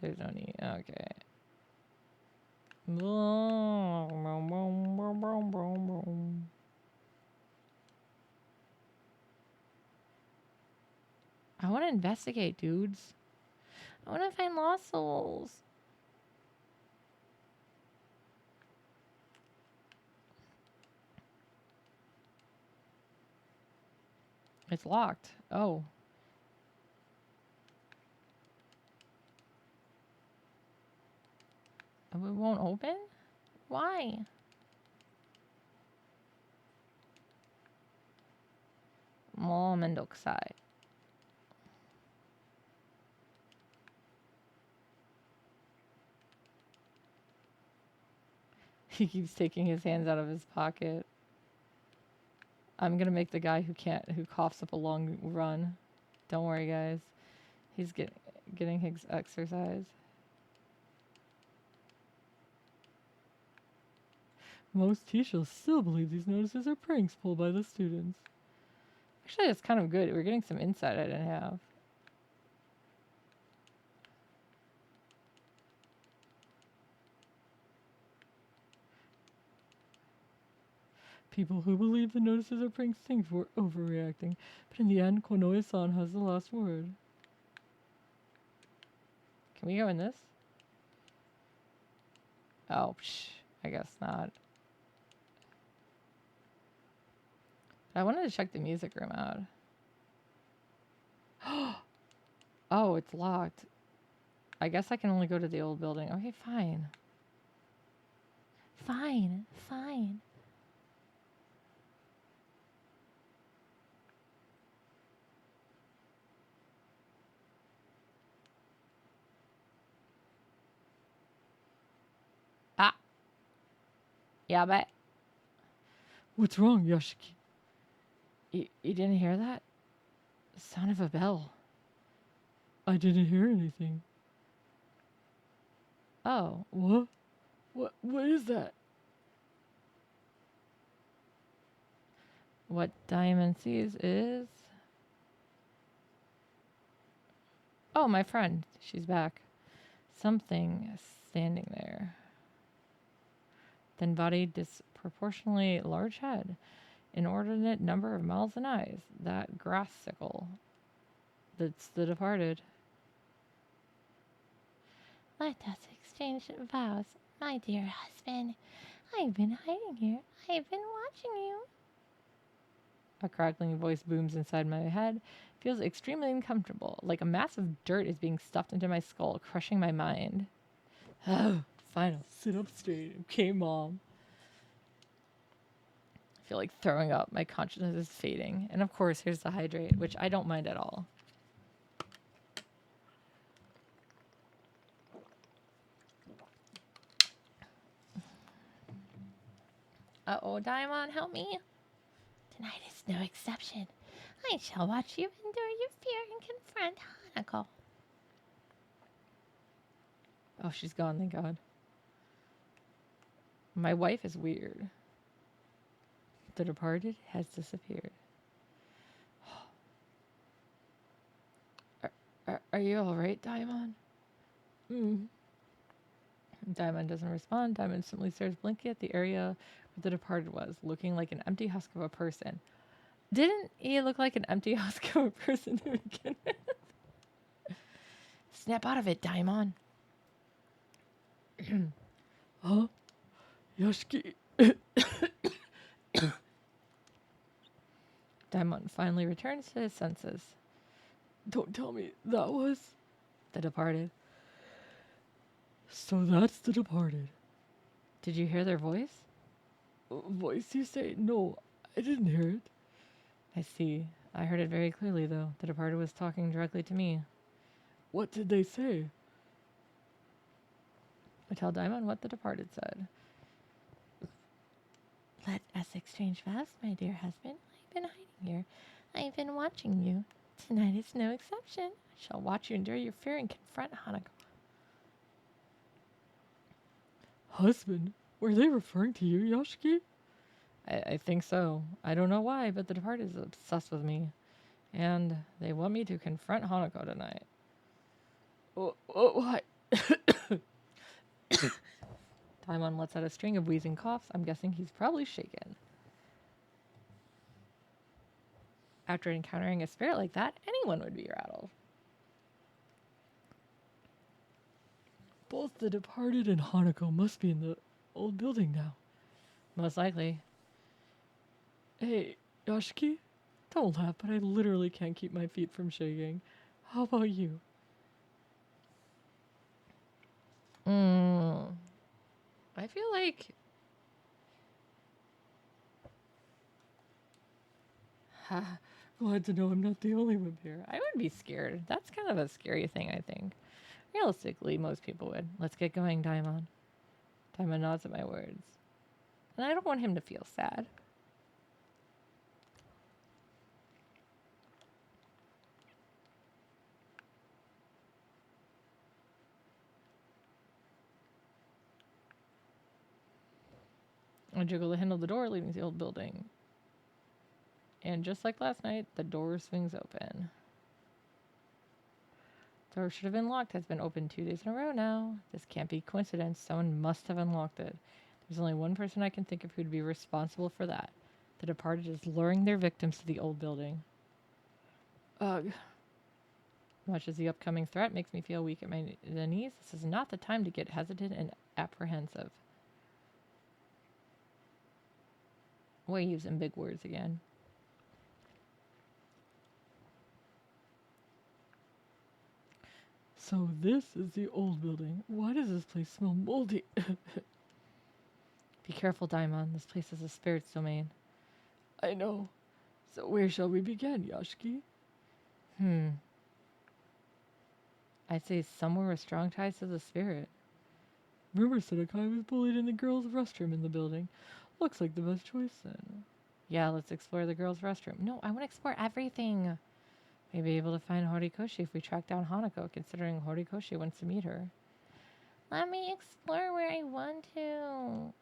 There's no need. Okay. I want to investigate, dudes. I want to find lost souls. It's locked. Oh. It won't open? Why? Mendokusai. He keeps taking his hands out of his pocket. I'm gonna make the guy who coughs up a long run. Don't worry, guys. He's getting his exercise. Most teachers still believe these notices are pranks pulled by the students. Actually, that's kind of good. We're getting some insight I didn't have. People who believe the notices are pranks think we're overreacting, but in the end, Konoe-san has the last word. Can we go in this? Oh, I guess not. I wanted to check the music room out. Oh, it's locked. I guess I can only go to the old building. Okay, fine. Fine. Ah. Yabe. What's wrong, Yoshiki? You didn't hear that? The sound of a bell. I didn't hear anything. Oh, what? What is that? What Diamond sees is... Oh, my friend. She's back. Something standing there. Thin body, disproportionately large head. Inordinate number of mouths and eyes. That grass sickle. That's the departed. Let us exchange vows, my dear husband. I've been hiding here. I've been watching you. A crackling voice booms inside my head. Feels extremely uncomfortable, like a mass of dirt is being stuffed into my skull, crushing my mind. Oh, fine, I'll sit up straight. Okay, Mom. I feel like throwing up. My consciousness is fading. And of course, here's the hydrate, which I don't mind at all. Uh-oh, Daimon, help me. Tonight is no exception. I shall watch you endure your fear and confront Hanako. Oh, she's gone, thank God. My wife is weird. The departed has disappeared. Are you alright, Diamond? Diamond doesn't respond. Diamond simply stares blankly at the area where the departed was, looking like an empty husk of a person. Didn't he look like an empty husk of a person to begin with? Snap out of it, Daimon. Huh? Yoshiki. Daimon finally returns to his senses. Don't tell me that was the departed. So that's the departed. Did you hear their voice? Voice, you say? No, I didn't hear it. I see. I heard it very clearly, though. The departed was talking directly to me. What did they say? I tell Daimon what the departed said. Let us exchange vows, my dear husband. I've been hiding here. I've been watching you. Tonight is no exception. I shall watch you endure your fear and confront Hanako. Husband? Were they referring to you, Yoshiki? I think so. I don't know why, but the departed is obsessed with me. And they want me to confront Hanako tonight. Why? Daimon lets out a string of wheezing coughs. I'm guessing he's probably shaken. After encountering a spirit like that, anyone would be rattled. Both the departed and Hanako must be in the old building now. Most likely. Hey, Yoshiki? Don't laugh, but I literally can't keep my feet from shaking. How about you? I feel like... Glad to know I'm not the only one here. I would be scared. That's kind of a scary thing, I think. Realistically, most people would. Let's get going, Daimon. Daimon nods at my words. And I don't want him to feel sad. I jiggle the handle of the door, leading to the old building. And just like last night, the door swings open. The door should have been locked. Has been open 2 days in a row now. This can't be coincidence. Someone must have unlocked it. There's only one person I can think of who'd be responsible for that. The departed is luring their victims to the old building. Ugh. Much as the upcoming threat makes me feel weak at my knees, this is not the time to get hesitant and apprehensive. We're using big words again. So this is the old building. Why does this place smell moldy? Be careful, Daimon. This place is a spirit's domain. I know. So where shall we begin, Yoshiki? I'd say somewhere with strong ties to the spirit. Rumor said a guy was bullied in the girls' restroom in the building. Looks like the best choice then. Yeah, let's explore the girls' restroom. No, I want to explore everything. Maybe able to find Horikoshi if we track down Hanako, considering Horikoshi wants to meet her. Let me explore where I want to.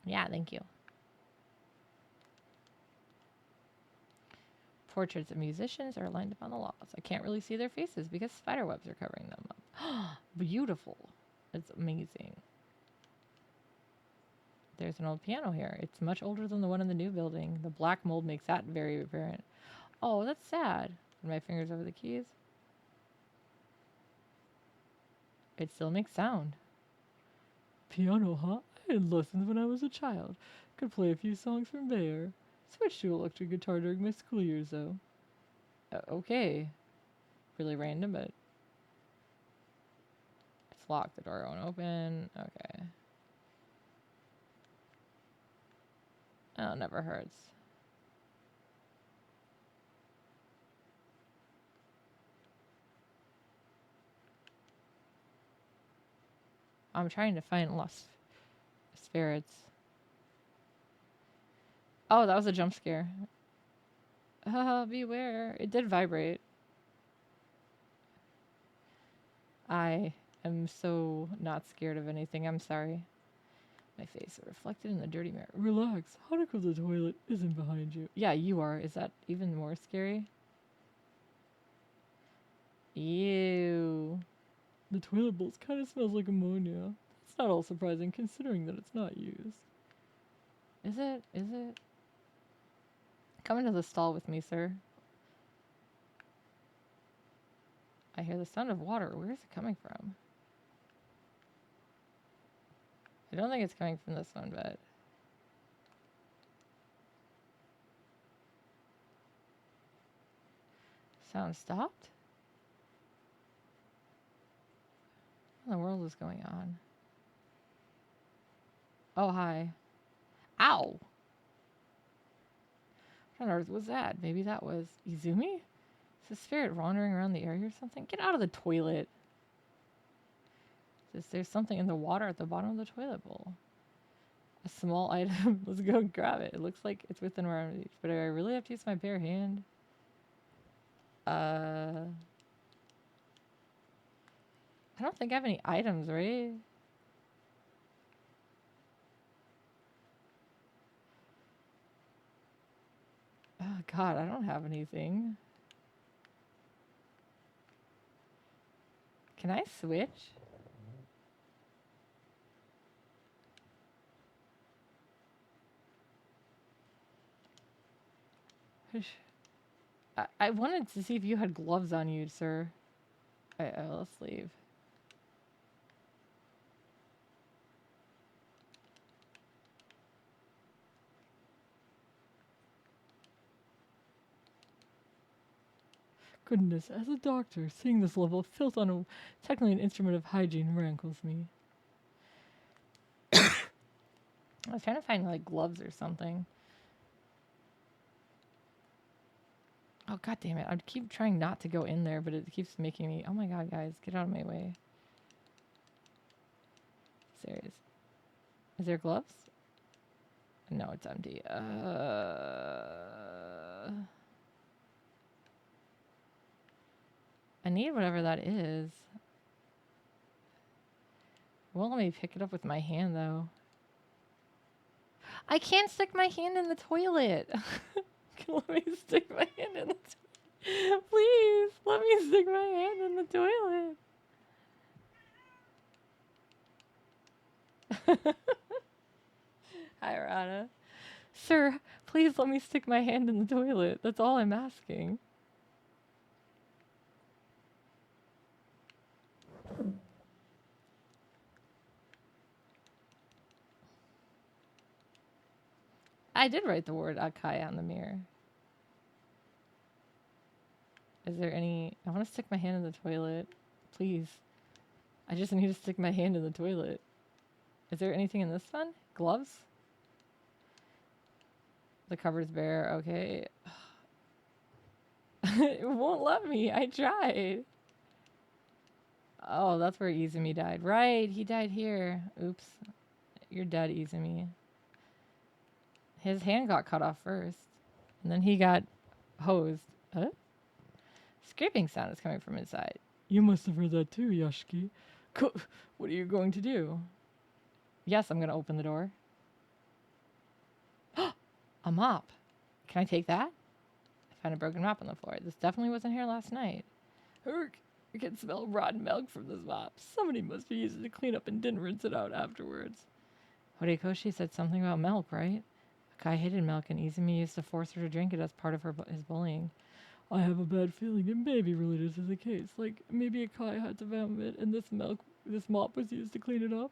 Yeah, thank you. Portraits of musicians are lined up on the walls. I can't really see their faces because spider webs are covering them up. Beautiful. It's amazing. There's an old piano here. It's much older than the one in the new building. The black mold makes that very apparent. Oh, that's sad. Put my fingers over the keys. It still makes sound. Piano, huh? I had lessons when I was a child. Could play a few songs from Bayer. Switched to electric guitar during my school years, though. Okay. Really random, but... It's locked. The door won't open. Okay. Oh, it never hurts. I'm trying to find lost spirits. Oh, that was a jump scare. Beware. It did vibrate. I am so not scared of anything. I'm sorry. My face reflected in the dirty mirror. Relax. Hanukkah the toilet isn't behind you. Yeah, you are. Is that even more scary? Ew. The toilet bowl kind of smells like ammonia. It's not all surprising considering that it's not used. Is it? Is it? Come into the stall with me, sir. I hear the sound of water. Where is it coming from? I don't think it's coming from this one, but... Sound stopped? What in the world is going on? Oh, hi. Ow! What on earth was that? Maybe that was Izumi? Is a spirit wandering around the area or something? Get out of the toilet! There's something in the water at the bottom of the toilet bowl. A small item. Let's go grab it. It looks like it's within our reach, but do I really have to use my bare hand? I don't think I have any items, right? Oh god, I don't have anything. Can I switch? I wanted to see if you had gloves on you, sir. Let's leave. Goodness, as a doctor, seeing this level of filth on a technically an instrument of hygiene rankles me. I was trying to find like gloves or something. Oh god damn it! I keep trying not to go in there, but it keeps making me. Oh my god, guys, get out of my way! Serious. Is there gloves? No, it's empty. I need whatever that is. Won't let me pick it up with my hand though. I can't stick my hand in the toilet. Let me stick my hand in the toilet. Please, let me stick my hand in the toilet. Hi, Rana. Sir, please let me stick my hand in the toilet. That's all I'm asking. I did write the word Akai on the mirror. Is there any... I want to stick my hand in the toilet. Please. I just need to stick my hand in the toilet. Is there anything in this one? Gloves? The cover's bare. Okay. It won't let me. I tried. Oh, that's where Izumi died. Right, he died here. Oops. You're dead, Izumi. His hand got cut off first. And then he got hosed. Scraping sound is coming from inside. You must have heard that too, Yashiki. What are you going to do? Yes, I'm going to open the door. A mop. Can I take that? I found a broken mop on the floor. This definitely wasn't here last night. I can smell rotten milk from this mop. Somebody must be using it to clean up and didn't rinse it out afterwards. Horikoshi said something about milk, right? Akai hated milk and Izumi used to force her to drink it as part of his bullying. I have a bad feeling it may be related to the case. Like, maybe Akai had to vomit and this mop was used to clean it up?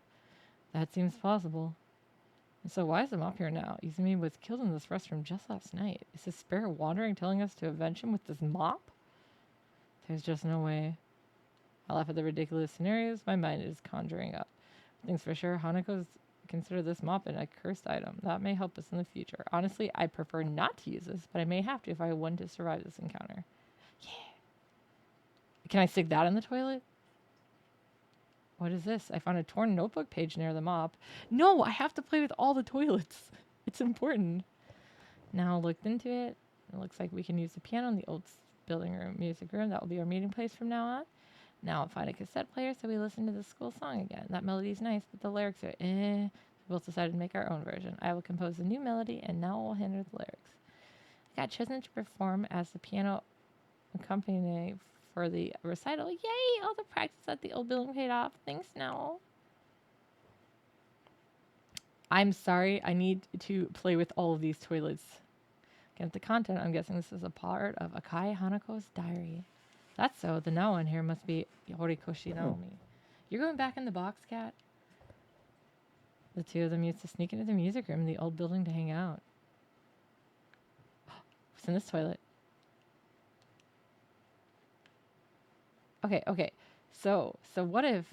That seems possible. And so why is the mop here now? Izumi was killed in this restroom just last night. Is his spirit wandering telling us to avenge him with this mop? There's just no way. I laugh at the ridiculous scenarios my mind is conjuring up. Things for sure, Hanako's consider this mop a cursed item. That may help us in the future. Honestly, I prefer not to use this, but I may have to if I want to survive this encounter. Yeah. Can I stick that in the toilet? What is this? I found a torn notebook page near the mop. No, I have to play with all the toilets. It's important. Now looked into it. It looks like we can use the piano in the old building room, music room. That will be our meeting place from now on. Now I'll find a cassette player so we listen to the school song again. That melody's nice, but the lyrics are We both decided to make our own version. I will compose a new melody, and now we'll handle the lyrics. I got chosen to perform as the piano accompaniment for the recital. Yay! All the practice at the old building paid off. Thanks, now. I'm sorry. I need to play with all of these toilets. Get the content. I'm guessing this is a part of Akai Hanako's diary. That's so. The now one here must be Horikoshi Naomi. You're going back in the box, Cat? The two of them used to sneak into the music room in the old building to hang out. What's in this toilet? Okay. So what if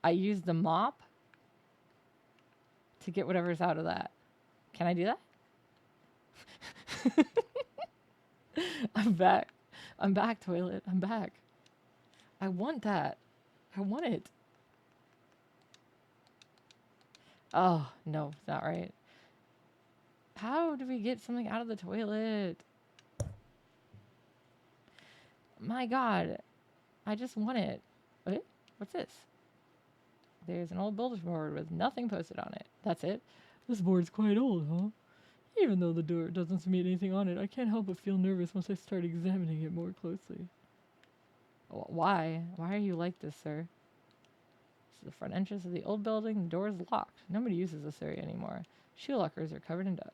I use the mop to get whatever's out of that? Can I do that? I'm back. I'm back, toilet. I'm back. I want that. I want it. Oh, no, it's not right. How do we get something out of the toilet? My God. I just want it. Wait, what's this? There's an old bulletin board with nothing posted on it. That's it. This board's quite old, huh? Even though the door doesn't mean anything on it, I can't help but feel nervous once I start examining it more closely. Why? Why are you like this, sir? This is the front entrance of the old building. The door is locked. Nobody uses this area anymore. Shoe lockers are covered in dust.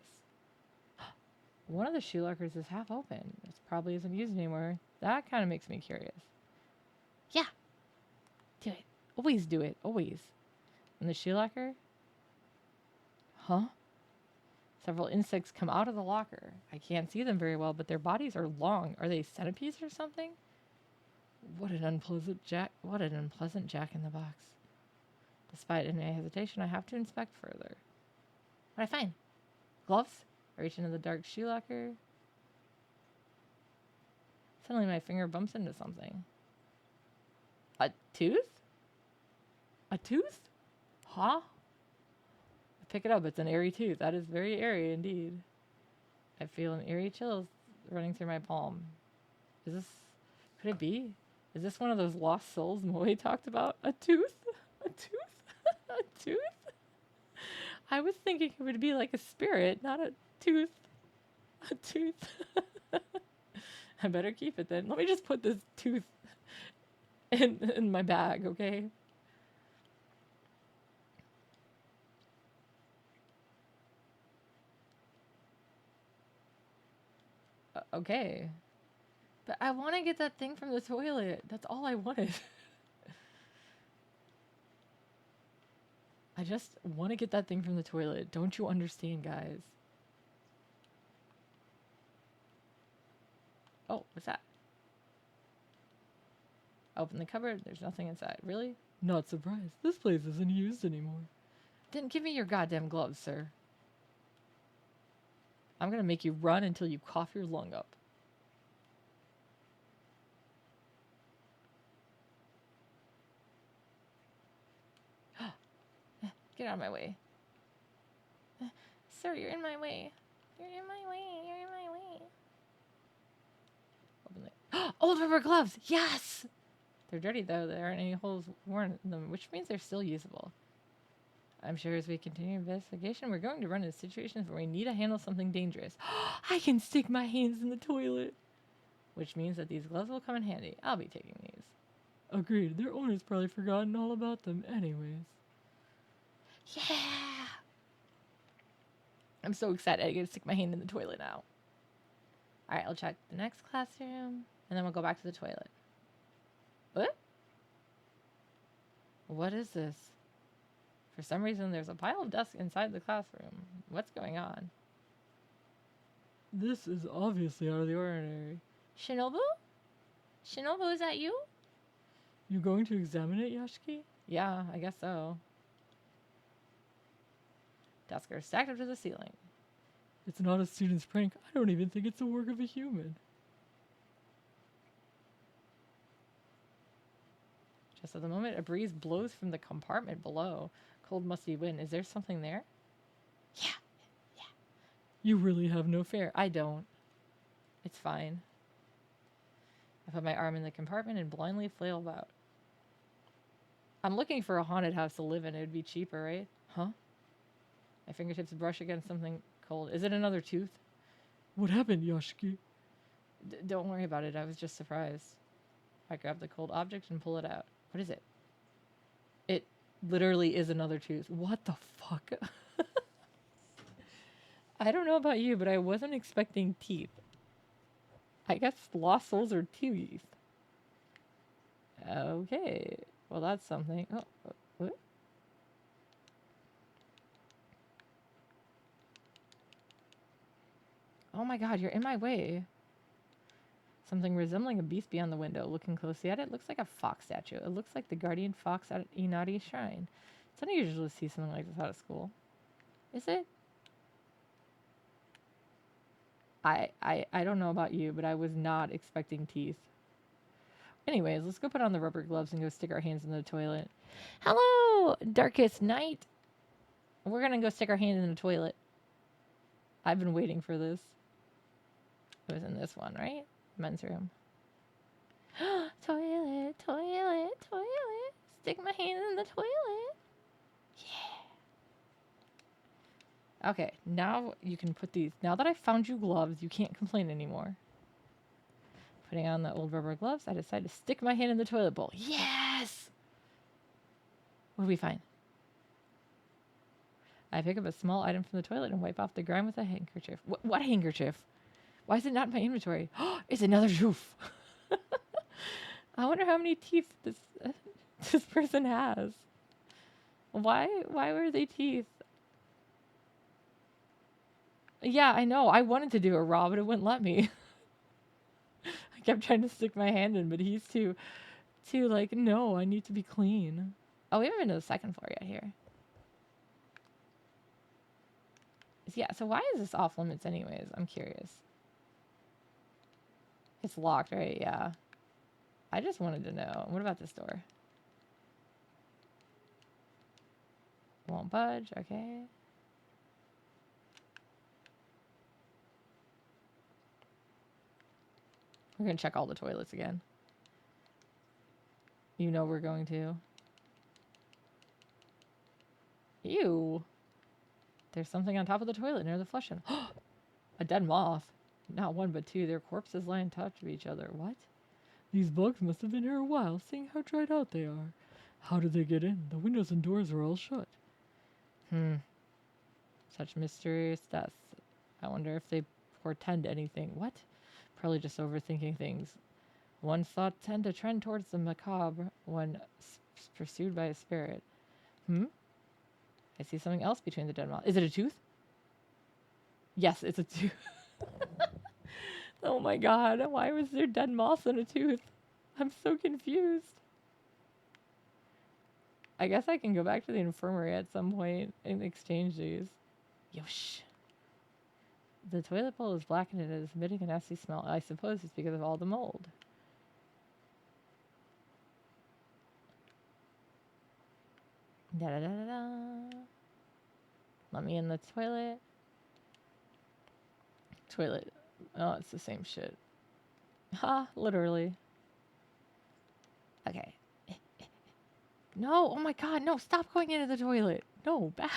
One of the shoe lockers is half open. This probably isn't used anymore. That kind of makes me curious. Yeah. Do it. Always do it. Always. And the shoe locker? Huh? Several insects come out of the locker. I can't see them very well, but their bodies are long. Are they centipedes or something? What an unpleasant jack in the box. Despite any hesitation, I have to inspect further. What I find? Gloves? I reach into the dark shoe locker. Suddenly my finger bumps into something. A tooth? A tooth? Huh? I pick it up. It's an airy tooth. That is very airy indeed. I feel an eerie chill running through my palm. Could it be? Is this one of those lost souls Moe talked about? A tooth? A tooth? A tooth? I was thinking it would be like a spirit, not a tooth. A tooth. I better keep it then. Let me just put this tooth in my bag, okay? Okay. But I want to get that thing from the toilet. That's all I wanted. I just want to get that thing from the toilet. Don't you understand, guys? Oh, what's that? Open the cupboard. There's nothing inside. Really? Not surprised. This place isn't used anymore. Then give me your goddamn gloves, sir. I'm going to make you run until you cough your lung up. Get out of my way. Sir, you're in my way. You're in my way. You're in my way. Open the... Old rubber gloves! Yes! They're dirty, though. There aren't any holes worn in them, which means they're still usable. I'm sure as we continue investigation, we're going to run into situations where we need to handle something dangerous. I can stick my hands in the toilet! Which means that these gloves will come in handy. I'll be taking these. Agreed. Their owner's probably forgotten all about them anyways. Yeah! I'm so excited. I get to stick my hand in the toilet now. Alright, I'll check the next classroom, and then we'll go back to the toilet. What? What is this? For some reason, there's a pile of dust inside the classroom. What's going on? This is obviously out of the ordinary. Shinobu? Shinobu, is that you? You going to examine it, Yashiki? Yeah, I guess so. Desks are stacked up to the ceiling. It's not a student's prank. I don't even think it's the work of a human. Just at the moment, a breeze blows from the compartment below. Cold, musty wind. Is there something there? Yeah. You really have no fear. I don't. It's fine. I put my arm in the compartment and blindly flail about. I'm looking for a haunted house to live in. It would be cheaper, right? Huh? My fingertips brush against something cold. Is it another tooth? What happened, Yashiki? Don't worry about it. I was just surprised. I grab the cold object and pull it out. What is it? It literally is another tooth. What the fuck? I don't know about you, but I wasn't expecting teeth. I guess lost souls are teeth. Okay. Well, that's something. Oh, what? Oh my god, you're in my way. Something resembling a beast beyond the window. Looking closely at it, looks like a fox statue. It looks like the guardian fox at Inari's shrine. It's unusual to see something like this out of school. Is it? I don't know about you, but I was not expecting teeth. Anyways, let's go put on the rubber gloves and go stick our hands in the toilet. Hello, darkest night. We're gonna go stick our hands in the toilet. I've been waiting for this. It was in this one, right? Men's room. Toilet, toilet, toilet. Stick my hand in the toilet. Yeah. Okay, now you can put these. Now that I found you gloves, you can't complain anymore. Putting on the old rubber gloves, I decide to stick my hand in the toilet bowl. Yes! What do we find? I pick up a small item from the toilet and wipe off the grime with a handkerchief. What handkerchief? Why is it not in my inventory? It's another tooth. I wonder how many teeth this person has. Why were they teeth? Yeah, I know. I wanted to do it raw, but it wouldn't let me. I kept trying to stick my hand in, but he's too like, no, I need to be clean. Oh, we haven't been to the second floor yet here. Yeah, so why is this off limits anyways? I'm curious. It's locked, right? Yeah. I just wanted to know. What about this door? Won't budge. Okay. We're going to check all the toilets again. You know we're going to. Ew. There's something on top of the toilet near the flushing. A dead moth. Not one, but two. Their corpses lie in touch of each other. What? These bugs must have been here a while, seeing how dried out they are. How did they get in? The windows and doors are all shut. Such mysterious deaths. I wonder if they portend anything. What? Probably just overthinking things. One's thoughts tend to trend towards the macabre when pursued by a spirit. I see something else between the dead moth. Is it a tooth? Yes, it's a tooth. Oh my god, why was there dead moths and a tooth? I'm so confused. I guess I can go back to the infirmary at some point and exchange these. Yosh. The toilet bowl is black and it is emitting a nasty smell. I suppose it's because of all the mold. Da da da da da. Let me in the toilet. Toilet. Oh, it's the same shit. Ha, literally. Okay. No, oh my god, no, stop going into the toilet. No, bad.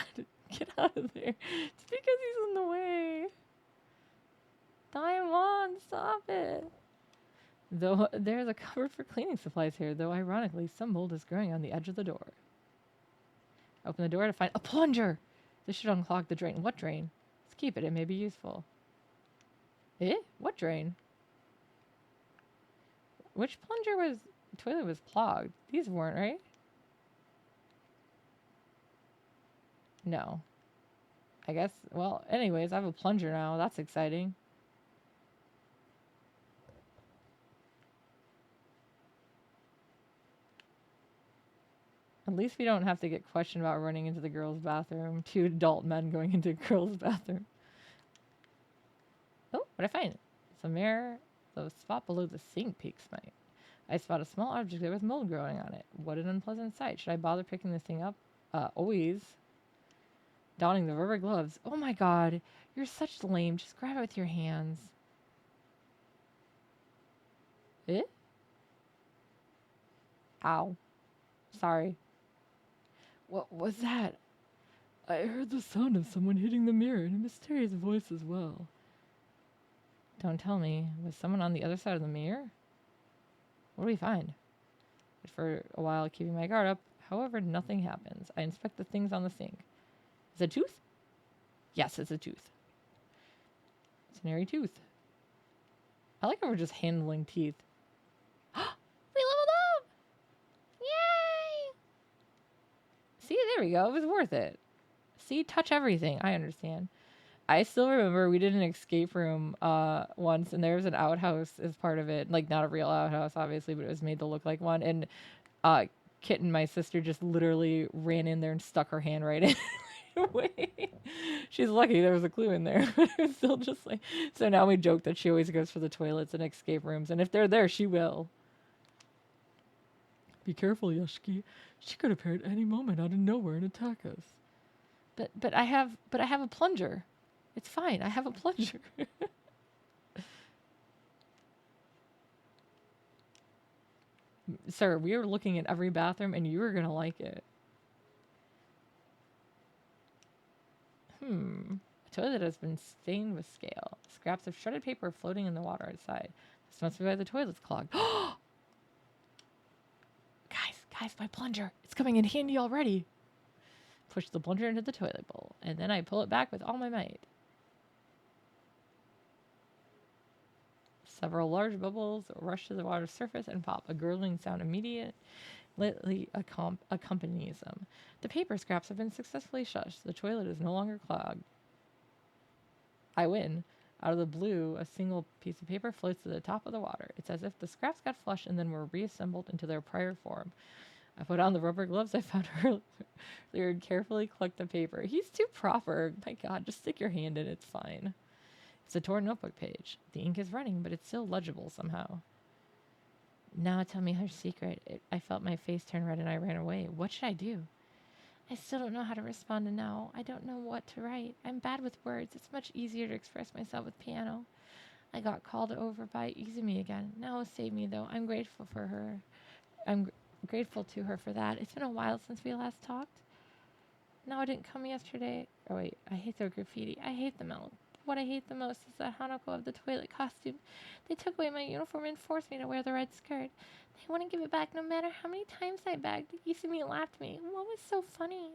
Get out of there. It's because he's in the way. Daimon, stop it. Though there's a cupboard for cleaning supplies here, though ironically, some mold is growing on the edge of the door. Open the door to find a plunger. This should unclog the drain. What drain? Let's keep it. It may be useful. Eh? What drain? Which plunger was... toilet was clogged? These weren't, right? No. I guess... well, anyways, I have a plunger now. That's exciting. At least we don't have to get questioned about running into the girls' bathroom. 2 adult men going into a girls' bathroom. Oh, what'd I find? Some mirror. The spot below the sink peaks my... I spot a small object there with mold growing on it. What an unpleasant sight. Should I bother picking this thing up? Always. Donning the rubber gloves. Oh my god. You're such lame. Just grab it with your hands. Eh? Ow. Sorry. What was that? I heard the sound of someone hitting the mirror in a mysterious voice as well. Don't tell me. Was someone on the other side of the mirror? What do we find? For a while, keeping my guard up. However, nothing happens. I inspect the things on the sink. Is it a tooth? Yes, it's a tooth. It's an airy tooth. I like how we're just handling teeth. We leveled up! Yay! See, there we go. It was worth it. See, touch everything. I understand. I still remember we did an escape room once, and there was an outhouse as part of it. Like, not a real outhouse, obviously, but it was made to look like one. And Kitten, my sister, just literally ran in there and stuck her hand right in away. She's lucky there was a clue in there, but it was still just like... So now we joke that she always goes for the toilets and escape rooms, and if they're there, she will. Be careful, Yoshiki. She could appear at any moment out of nowhere and attack us. But I have a plunger. It's fine. I have a plunger. Sir, we were looking at every bathroom and you were going to like it. A toilet has been stained with scale. Scraps of shredded paper floating in the water outside. This must be why the toilet's clogged. Guys, my plunger. It's coming in handy already. Push the plunger into the toilet bowl, and then I pull it back with all my might. Several large bubbles rush to the water's surface and pop. A gurgling sound immediately accompanies them. The paper scraps have been successfully shushed. The toilet is no longer clogged. I win. Out of the blue, a single piece of paper floats to the top of the water. It's as if the scraps got flushed and then were reassembled into their prior form. I put on the rubber gloves I found earlier and carefully collect the paper. He's too proper. My god, just stick your hand in. It's fine. It's a torn notebook page. The ink is running, but it's still legible somehow. Now tell me her secret. I felt my face turn red and I ran away. What should I do? I still don't know how to respond to now. I don't know what to write. I'm bad with words. It's much easier to express myself with piano. I got called over by Izumi again. Now save me, though. I'm grateful for her. I'm grateful to her for that. It's been a while since we last talked. No, it didn't come yesterday. Oh, wait. I hate their graffiti. I hate them all. What I hate the most is the Hanako of the toilet costume. They took away my uniform and forced me to wear the red skirt. They wouldn't give it back no matter how many times I begged. Izumi laughed at me. What was so funny?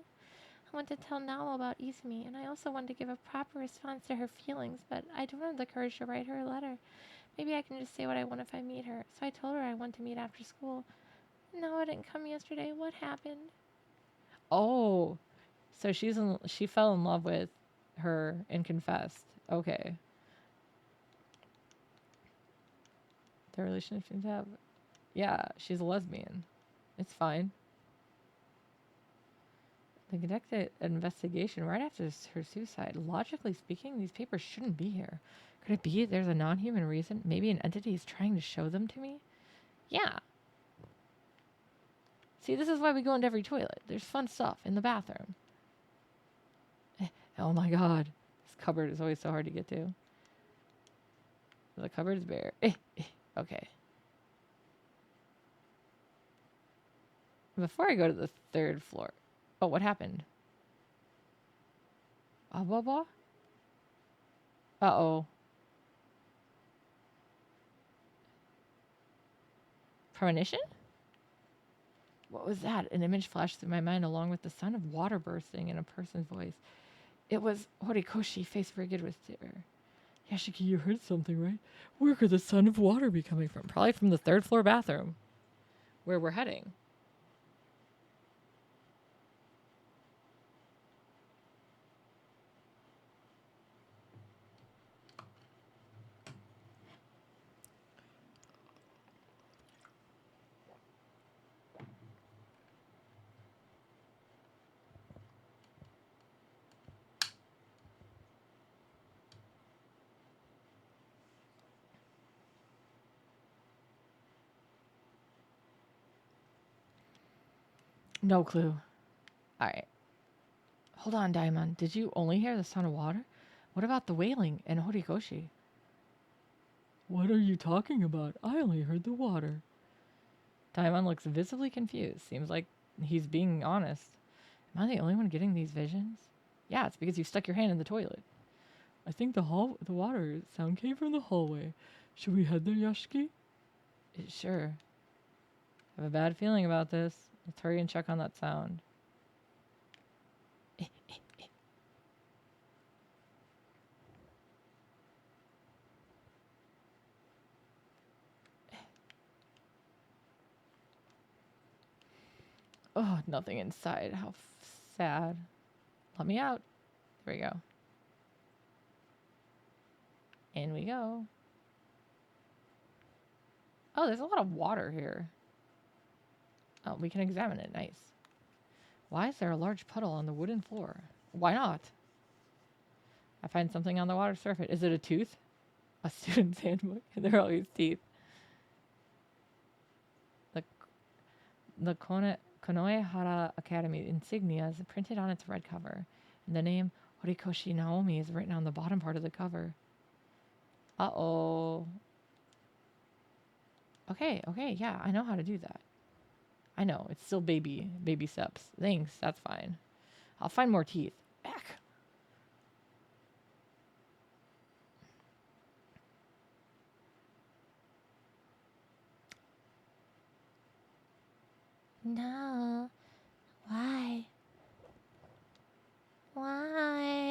I want to tell Nao about Izumi, and I also want to give a proper response to her feelings, but I don't have the courage to write her a letter. Maybe I can just say what I want if I meet her. So I told her I want to meet after school. No, it didn't come yesterday. What happened? Oh, so she fell in love with her and confessed. Okay. The relationship seems to have... Yeah, she's a lesbian. It's fine. They conducted an investigation right after her suicide. Logically speaking, these papers shouldn't be here. Could it be there's a non-human reason? Maybe an entity is trying to show them to me? Yeah. See, this is why we go into every toilet. There's fun stuff in the bathroom. Oh my god. This cupboard is always so hard to get to. The cupboard is bare. Okay. Before I go to the 3rd floor. Oh, what happened? Blah, blah. Uh-oh. Premonition? What was that? An image flashed through my mind along with the sound of water bursting in a person's voice. It was Horikoshi, face rigid with terror. Yashiki, you heard something, right? Where could the sound of water be coming from? Probably from the 3rd floor bathroom, where we're heading. No clue. All right. Hold on, Daimon. Did you only hear the sound of water? What about the wailing and Horikoshi? What are you talking about? I only heard the water. Daimon looks visibly confused. Seems like he's being honest. Am I the only one getting these visions? Yeah, it's because you stuck your hand in the toilet. I think the water sound came from the hallway. Should we head there, Yashiki? Sure. I have a bad feeling about this. Let's hurry and check on that sound. Oh, nothing inside. How sad. Let me out. There we go. In we go. Oh, there's a lot of water here. Oh, we can examine it. Nice. Why is there a large puddle on the wooden floor? Why not? I find something on the water surface. Is it a tooth? A student's handbook? There are always teeth. The Konoehara Academy insignia is printed on its red cover. And the name Horikoshi Naomi is written on the bottom part of the cover. Uh-oh. Okay, yeah, I know how to do that. I know, it's still baby steps. Thanks, that's fine. I'll find more teeth. Back. No. Why? Why?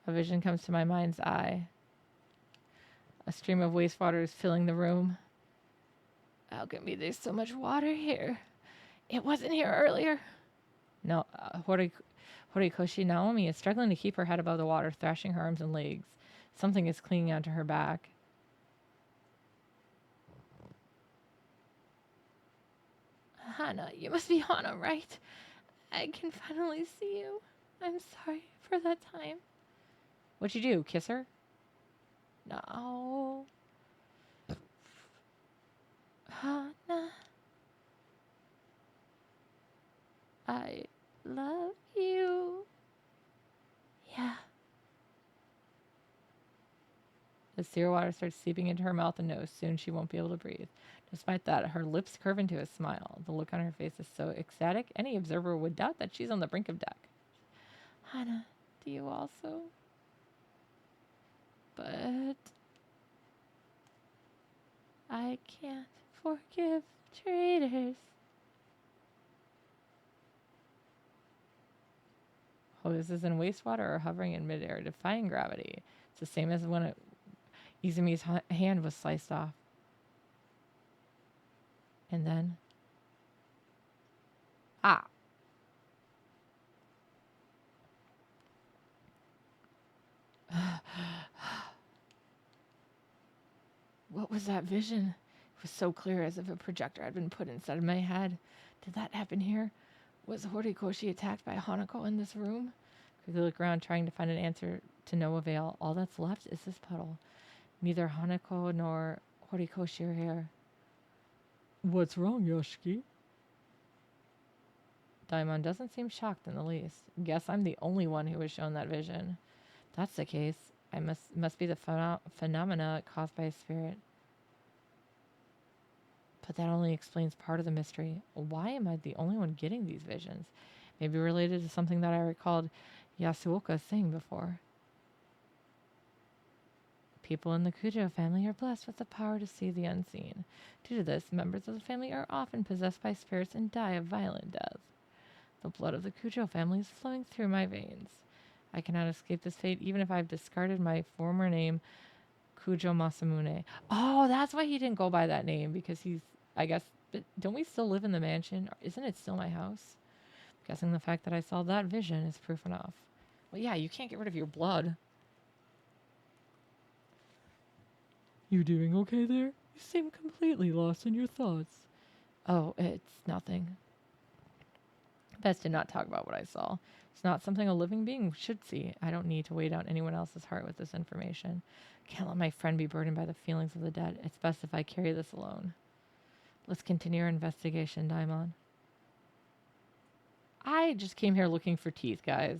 A vision comes to my mind's eye. A stream of wastewater is filling the room. How can be there's so much water here? It wasn't here earlier. No, Horikoshi Naomi is struggling to keep her head above the water, thrashing her arms and legs. Something is clinging onto her back. Hana, you must be Hana, right? I can finally see you. I'm sorry for that time. What'd you do? Kiss her? No. Hana. I love you. Yeah. The seawater starts seeping into her mouth and nose. Soon she won't be able to breathe. Despite that, her lips curve into a smile. The look on her face is so ecstatic, any observer would doubt that she's on the brink of death. Hana, do you also? But I can't forgive traitors. Hoses in wastewater or hovering in midair, defying gravity. It's the same as when Izumi's hand was sliced off. And then... Ah! What was that vision? It was so clear, as if a projector had been put inside of my head. Did that happen here? Was Horikoshi attacked by Hanako in this room? Quickly look around, trying to find an answer to no avail. All that's left is this puddle. Neither Hanako nor Horikoshi are here. What's wrong, Yoshiki? Daimon doesn't seem shocked in the least. Guess I'm the only one who was shown that vision. If that's the case, I must be the phenomena caused by a spirit. But that only explains part of the mystery. Why am I the only one getting these visions? Maybe related to something that I recalled Yasuoka saying before. People in the Kujo family are blessed with the power to see the unseen. Due to this, members of the family are often possessed by spirits and die a violent death. The blood of the Kujo family is flowing through my veins. I cannot escape this fate even if I've discarded my former name, Kujo Masamune. Oh, that's why he didn't go by that name, because he's, I guess, but don't we still live in the mansion? Isn't it still my house? I'm guessing the fact that I saw that vision is proof enough. Well, yeah, you can't get rid of your blood. You doing okay there? You seem completely lost in your thoughts. Oh, it's nothing. Best to not talk about what I saw. It's not something a living being should see. I don't need to weigh down anyone else's heart with this information. Can't let my friend be burdened by the feelings of the dead. It's best if I carry this alone. Let's continue our investigation, Daimon. I just came here looking for teeth, guys.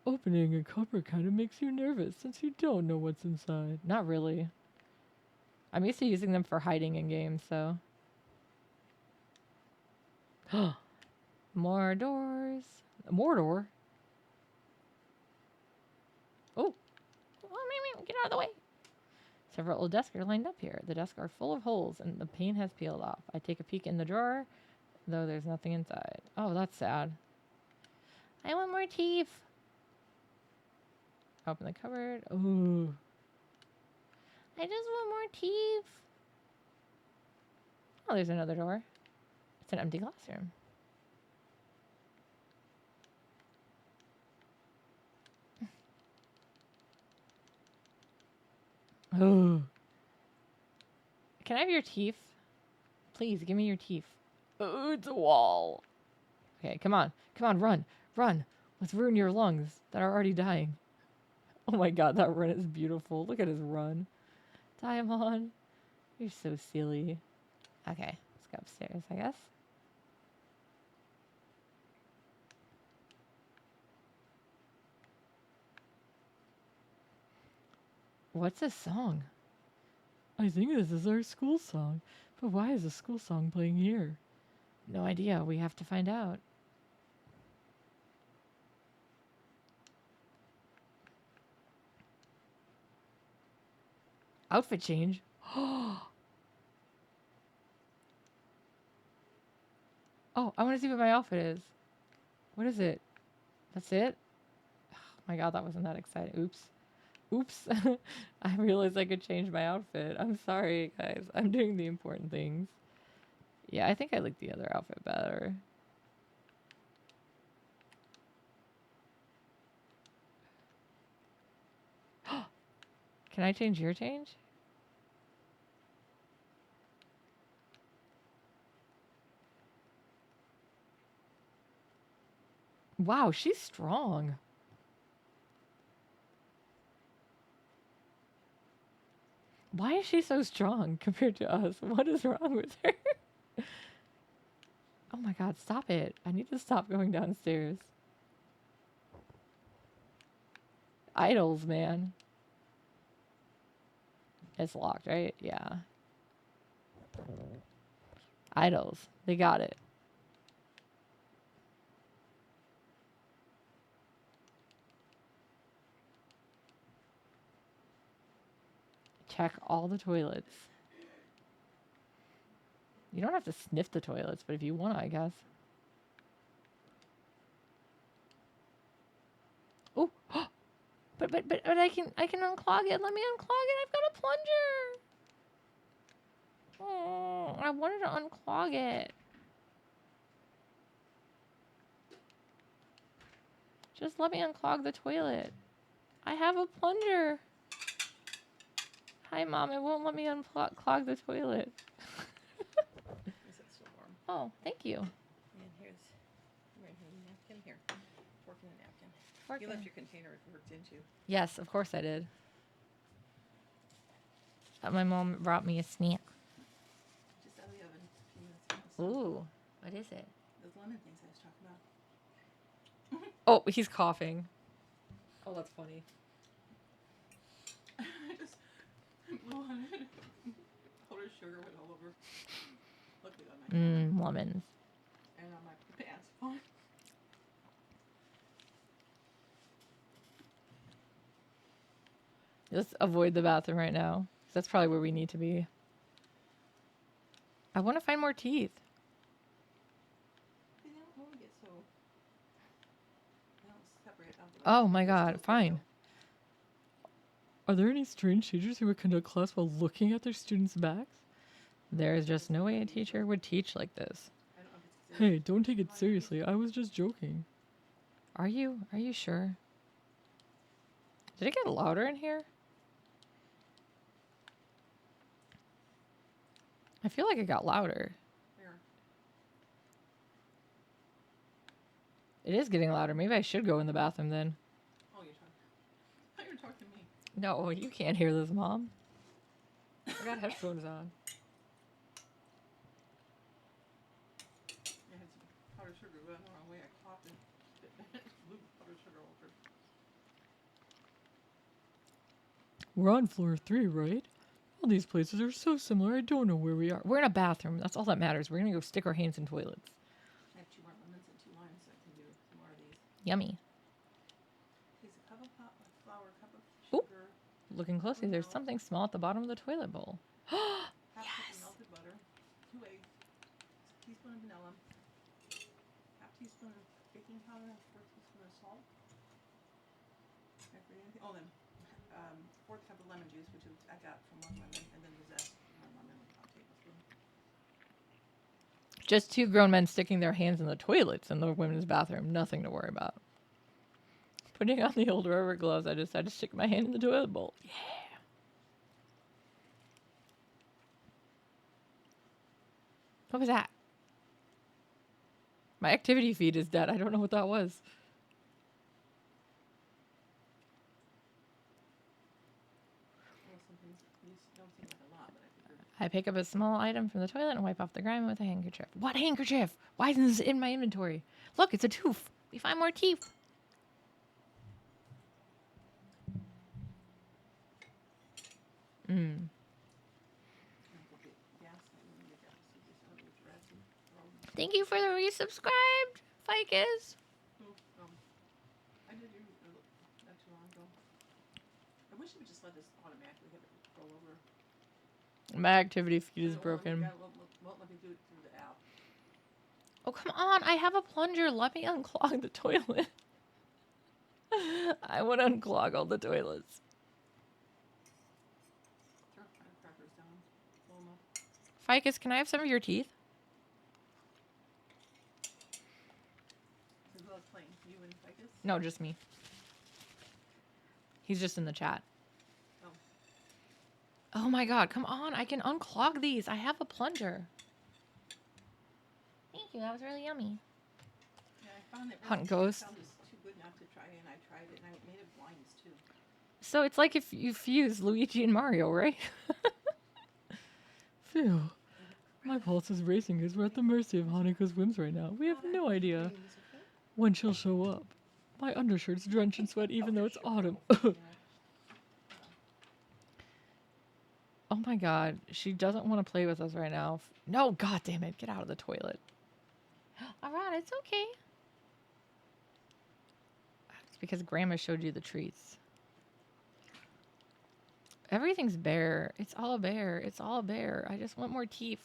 Opening a cupboard kind of makes you nervous since you don't know what's inside. Not really. I'm used to using them for hiding in games, so. More doors. More door. Oh. Get out of the way. Several old desks are lined up here. The desks are full of holes and the paint has peeled off. I take a peek in the drawer, though there's nothing inside. Oh, that's sad. I want more teeth. Open the cupboard. Ooh. I just want more teeth. Oh, there's another door. It's an empty classroom. Oh. Can I have your teeth? Please, give me your teeth. Oh, it's a wall. Okay, come on. Come on, run. Run. Let's ruin your lungs that are already dying. Oh my god, that run is beautiful. Look at his run. Diamond, you're so silly. Okay, let's go upstairs, I guess. What's this song? I think this is our school song. But why is a school song playing here? No idea. We have to find out. Outfit change. Oh, I want to see what my outfit is. What is it? That's it? Oh my god, that wasn't that exciting. Oops. Oops. I realized I could change my outfit. I'm sorry, guys. I'm doing the important things. Yeah, I think I like the other outfit better. Can I change your change? Wow, she's strong. Why is she so strong compared to us? What is wrong with her? Oh my god, stop it. I need to stop going downstairs. Idols, man. It's locked, right? Yeah. Idols. They got it. Check all the toilets. You don't have to sniff the toilets, but if you want to, I guess. Oh, but I can unclog it. Let me unclog it. I've got a plunger. Oh, I wanted to unclog it. Just let me unclog the toilet. I have a plunger. Hi, Mom. It won't let me unclog the toilet. Is it still warm? Oh, thank you. And here's a napkin. Here, fork and a napkin. Fork You left and- your container worked into. Yes, of course I did. My mom brought me a snack. Just out of the oven. A few minutes Ooh, what is it? Those lemon things I was talking about. Oh, he's coughing. Oh, that's funny. I just blew on it. Powdered sugar went all over. Luckily on my hand Lemons. and on my pants. Fine. Let's avoid the bathroom right now. That's probably where we need to be. I want to find more teeth. They don't want to get so. They don't separate out. Oh my It's god, still fine. good, Are there any strange teachers who would conduct class while looking at their students' backs? There is just no way a teacher would teach like this. though. I don't know if it's 'cause Hey, don't take it seriously. I was just joking. Are you? Are you sure? Did it get louder in here? I feel like it got louder. There. It is getting louder. Maybe I should go in the bathroom then. Oh, you're talking. I thought you were talking to me. No, you can't hear this, Mom. I got headphones on. I had some powdered sugar went the wrong way. I coughed and blew powdered sugar over. We're on floor 3, right? All these places are so similar, I don't know where we are. We're in a bathroom. That's all that matters. We're going to go stick our hands in toilets. I have 2 more lemons and 2 limes, so I can do some more of these. Yummy. Takes a cup of flour, cup of Oop. sugar, Looking closely, there's something small at the bottom of the toilet bowl. half cup of melted butter, 2 eggs, a teaspoon of vanilla, half teaspoon of baking powder, and 4 teaspoon of salt. Did I forget anything? Oh, then 4th cup of lemon juice, which I got from 1 lemon, and then the zest, 1 lemon, a tablespoon. Just 2 grown men sticking their hands in the toilets in the women's bathroom. Nothing to worry about. Putting on the old rubber gloves, I decided to stick my hand in the toilet bowl. Yeah. What was that? My activity feed is dead. I don't know what that was. Well, some things don't seem like a lot, but I figured I pick up a small item from the toilet and wipe off the grime with a handkerchief. What handkerchief? Why isn't this in my inventory? Look, it's a tooth. We find more teeth. Mm. I'm gonna get gas. I'm gonna get gas. So this other was rancid. Thank you for the resubscribed, Ficus. Oh, I did you not too long ago. I wish it would just let us automatically have it roll over. My activity feed is It won't let me- broken. Won't let me do it through the app. Oh, come on. I have a plunger. Let me unclog the toilet. I want to unclog all the toilets. Throw firecrackers down. Blow 'em up. Ficus, can I have some of your teeth? So who else playing? You and Ficus? No, just me. He's just in the chat. Oh. Oh my god, come on. I can unclog these. I have a plunger. Thank you. That was really yummy. Yeah, I found that Hunt ghost. sound was too good not to try, and I tried it, and I made it blinds too. So it's like if you fuse Luigi and Mario, right? Phew. My pulse is racing because we're at the mercy of Haniko's whims right now. We have no idea when she'll show up. My undershirt's drenched in sweat even though it's autumn. Oh my god, she doesn't want to play with us right now. No, god damn it, get out of the toilet. All right, it's okay. It's because Grandma showed you the treats. Everything's bare. It's all bare. It's all bare. I just want more teeth.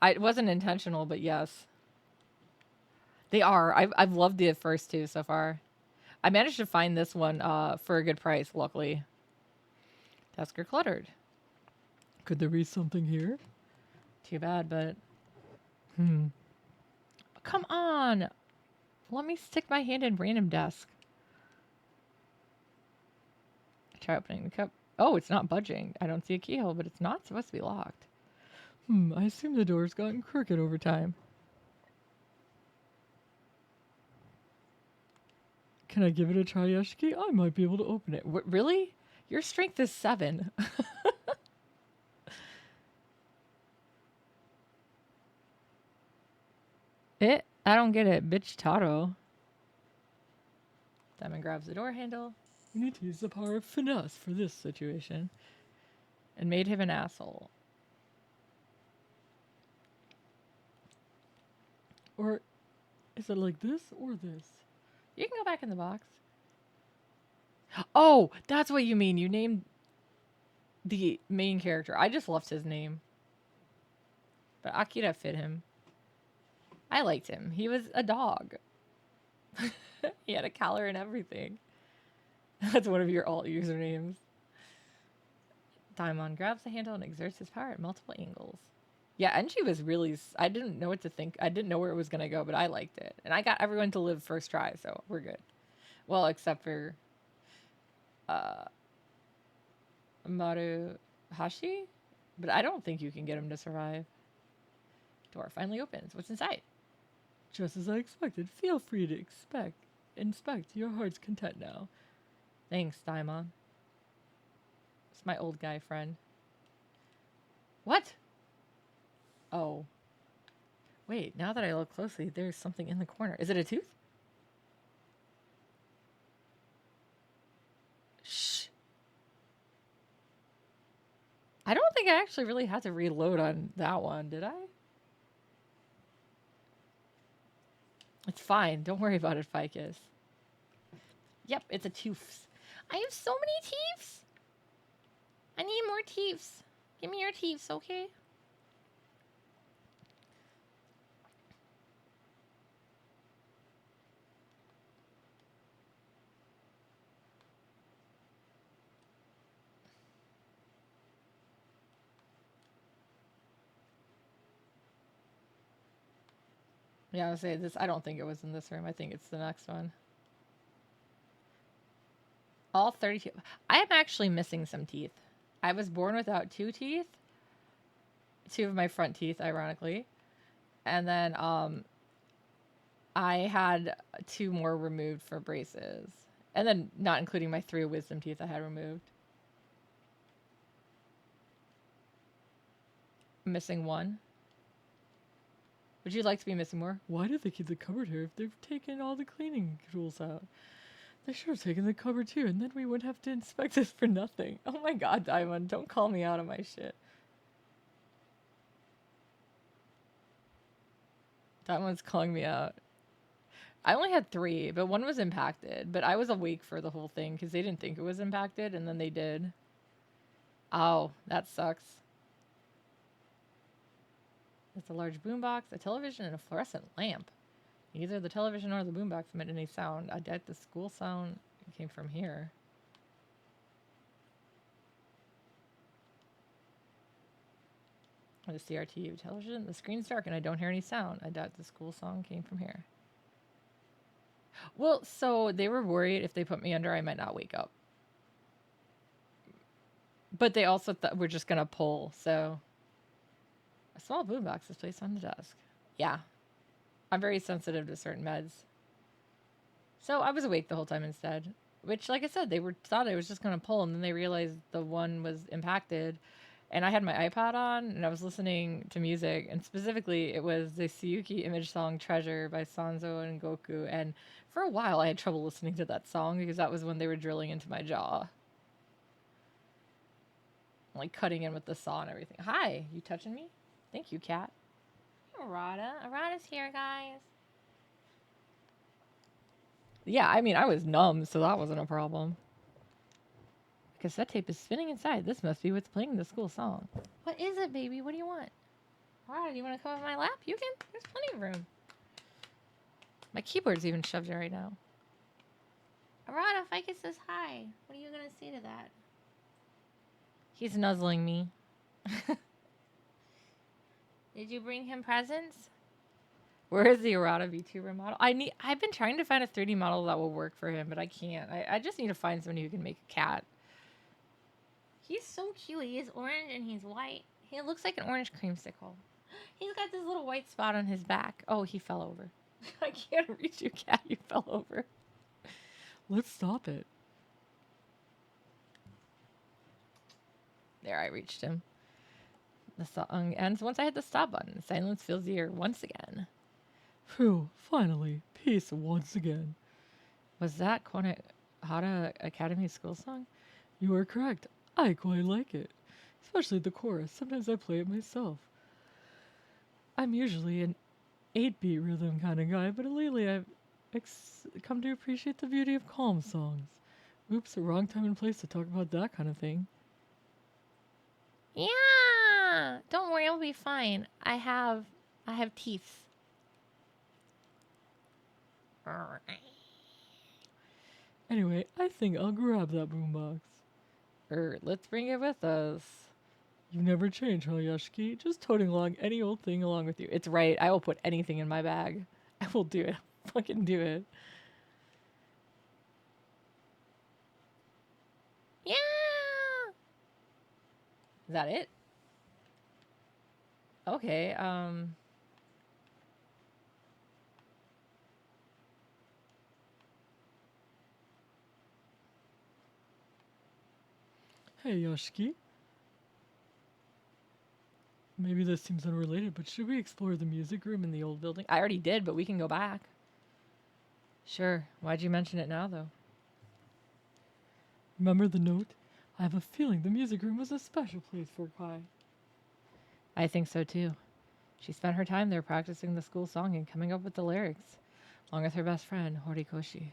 It wasn't intentional, but yes. They are. I've loved the first 2 so far. I managed to find this one for a good price, luckily. Desk are cluttered. Could there be something here? Too bad, but... Come on! Let me stick my hand in random desk. Try opening the cup. Oh, it's not budging. I don't see a keyhole, but it's not supposed to be locked. I assume the door's gotten crooked over time. Can I give it a try, Yashiki? I might be able to open it. What, really? Your strength is 7. I don't get it. Bitch Taro. Diamond grabs the door handle. We need to use the power of finesse for this situation. And made him an asshole. Or is it like this or this? You can go back in the box. Oh, that's what you mean. You named the main character. I just left his name. But Akira fit him. I liked him. He was a dog. He had a collar and everything. That's one of your alt usernames. Daimon grabs the handle and exerts his power at multiple angles. Yeah, Enchi was really... I didn't know what to think. I didn't know where it was going to go, but I liked it. And I got everyone to live first try, so we're good. Well, except for... Maruhashi? But I don't think you can get him to survive. Door finally opens. What's inside? Just as I expected. Feel free to inspect your heart's content now. Thanks, Daimon. It's my old guy friend. What? Oh. Wait, now that I look closely, there's something in the corner. Is it a tooth? Shh. I don't think I actually really had to reload on that one, did I? It's fine. Don't worry about it, Ficus. Yep, it's a tooth. I have so many teeths. I need more teeths. Give me your teeths, okay? Yeah, I would say this. I don't think it was in this room. I think it's the next one. All 32. I am actually missing some teeth. I was born without 2 teeth. 2 of my front teeth, ironically. And then I had 2 more removed for braces. And then not including my 3 wisdom teeth I had removed. I'm missing 1. Would you like to be missing more? Why did they keep the cupboard here if they've taken all the cleaning tools out? They should have taken the cupboard too, and then we wouldn't have to inspect this for nothing. Oh my god, Diamond, don't call me out on my shit. Diamond's calling me out. I only had 3, but 1 was impacted. But I was awake for the whole thing because they didn't think it was impacted, and then they did. Oh, that sucks. It's a large boombox, a television, and a fluorescent lamp. Neither the television nor the boombox emit any sound. I doubt the school sound came from here. The CRT television. The screen's dark and I don't hear any sound. I doubt the school song came from here. Well, so they were worried if they put me under, I might not wake up. But they also thought we're just going to pull, so... A small boombox is placed on the desk. Yeah. I'm very sensitive to certain meds. So I was awake the whole time instead. Which, like I said, they thought I was just going to pull, and then they realized the one was impacted. And I had my iPod on, and I was listening to music, and specifically it was the Suyuki image song Treasure by Sanzo and Goku. And for a while I had trouble listening to that song because that was when they were drilling into my jaw. Like cutting in with the saw and everything. Hi, you touching me? Thank you, cat. Arata. Arata's here, guys. Yeah, I mean, I was numb, so that wasn't a problem. Cassette tape is spinning inside. This must be what's playing the school song. What is it, baby? What do you want? Arata, do you want to come on my lap? You can. There's plenty of room. My keyboard's even shoved in right now. Arata, Ficus says hi. What are you going to say to that? He's nuzzling me. Did you bring him presents? Where is the Errata VTuber model? I've been trying to find a 3D model that will work for him, but I can't. I just need to find somebody who can make a cat. He's so cute. He is orange and he's white. He looks like an orange creamsicle. He's got this little white spot on his back. Oh, he fell over. I can't reach you, cat. You fell over. Let's stop it. There, I reached him. The song ends once I hit the stop button. Silence fills the air once again. Phew, finally. Peace once again. Was that Konohara Academy school song? You are correct. I quite like it. Especially the chorus. Sometimes I play it myself. I'm usually an 8-beat rhythm kind of guy, but lately I've come to appreciate the beauty of calm songs. Oops, wrong time and place to talk about that kind of thing. Yeah! Don't worry, I'll be fine. I have teeth. Anyway, I think I'll grab that boombox. Let's bring it with us. You never change, huh, Yashiki? Just toting along any old thing along with you. It's right. I will put anything in my bag. I will do it. Fucking do it. Yeah! Is that it? Okay, Hey, Yashiki. Maybe this seems unrelated, but should we explore the music room in the old building? I already did, but we can go back. Sure. Why'd you mention it now, though? Remember the note? I have a feeling the music room was a special place for Kai. I think so, too. She spent her time there practicing the school song and coming up with the lyrics, along with her best friend, Horikoshi.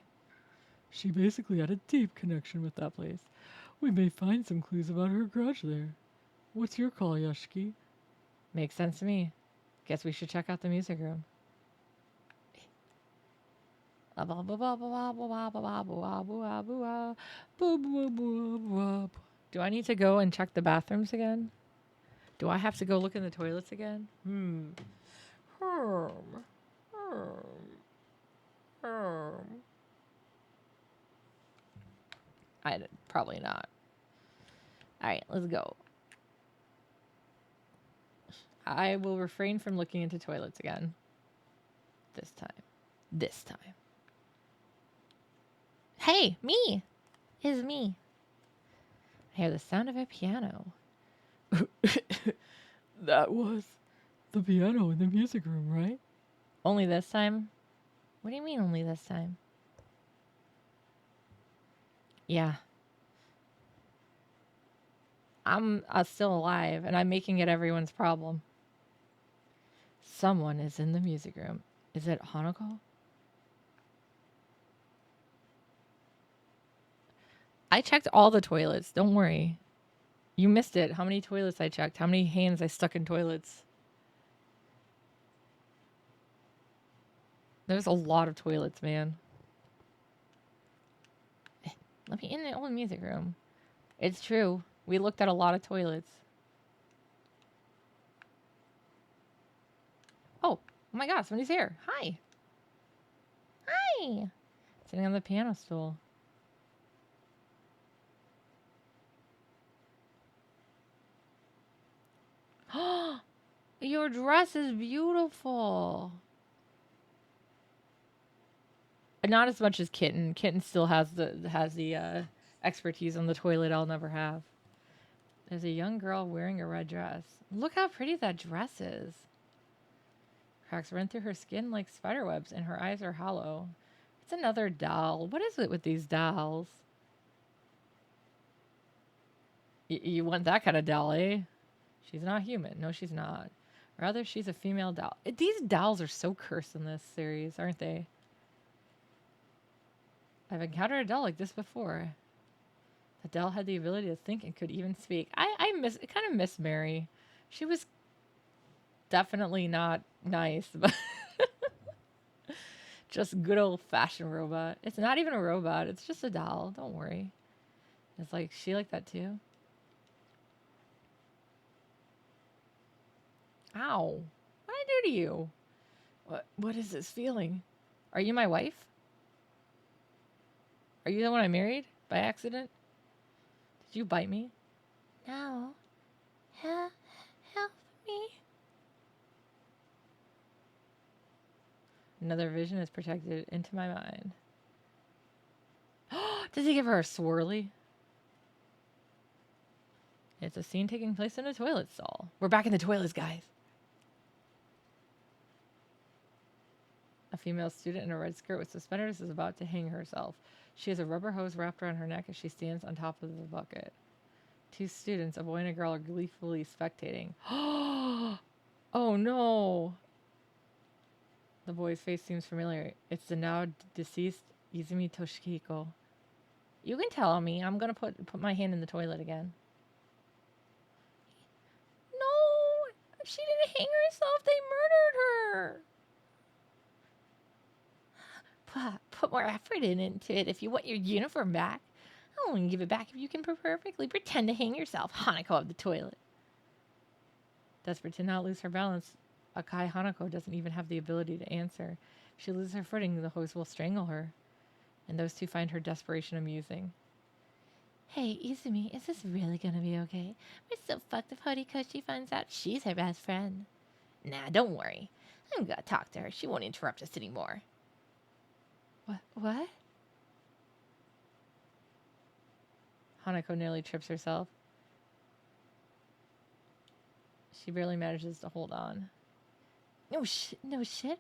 She basically had a deep connection with that place. We may find some clues about her grudge there. What's your call, Yashiki? Makes sense to me. Guess we should check out the music room. Do I need to go and check the bathrooms again? Do I have to go look in the toilets again? Probably not. All right, let's go. I will refrain from looking into toilets again. This time. Hey, me! Is me. I hear the sound of a piano. That was the piano in the music room, right? Only this time? What do you mean only this time? Yeah. I'm still alive, and I'm making it everyone's problem. Someone is in the music room. Is it Hanako? I checked all the toilets. Don't worry. You missed it. How many toilets I checked? How many hands I stuck in toilets? There's a lot of toilets, man. Let me in the old music room. It's true. We looked at a lot of toilets. Oh my God, somebody's here. Hi. Hi. Sitting on the piano stool. Your dress is beautiful. Not as much as Kitten. Kitten still has the expertise on the toilet I'll never have. There's a young girl wearing a red dress. Look how pretty that dress is. Cracks run through her skin like spider webs, and her eyes are hollow. It's another doll. What is it with these dolls? You want that kind of doll, eh? She's not human. No, she's not. Rather, she's a female doll. These dolls are so cursed in this series, aren't they? I've encountered a doll like this before. The doll had the ability to think and could even speak. I kind of miss Mary. She was definitely not nice, but just good old fashioned robot. It's not even a robot. It's just a doll. Don't worry. It's like she like that too. Ow! What did I do to you? What is this feeling? Are you my wife? Are you the one I married by accident? Did you bite me? No. Help me? Another vision is projected into my mind. Does he give her a swirly? It's a scene taking place in a toilet stall. We're back in the toilets, guys. A female student in a red skirt with suspenders is about to hang herself. She has a rubber hose wrapped around her neck as she stands on top of the bucket. Two students, a boy and a girl, are gleefully spectating. Oh no! The boy's face seems familiar. It's the now deceased Izumi Toshiko. You can tell me. I'm gonna put my hand in the toilet again. No! She didn't hang herself. They murdered her. Put more effort into it if you want your uniform back. I'll only give it back if you can perfectly pretend to hang yourself, Hanako of the toilet. Desperate to not lose her balance, Akai Hanako doesn't even have the ability to answer. If she loses her footing, the hose will strangle her. And those two find her desperation amusing. Hey, Izumi, is this really gonna be okay? We're so fucked if Horikoshi finds out she's her best friend. Nah, don't worry. I'm gonna talk to her. She won't interrupt us anymore. What? Hanako nearly trips herself. She barely manages to hold on. No shit.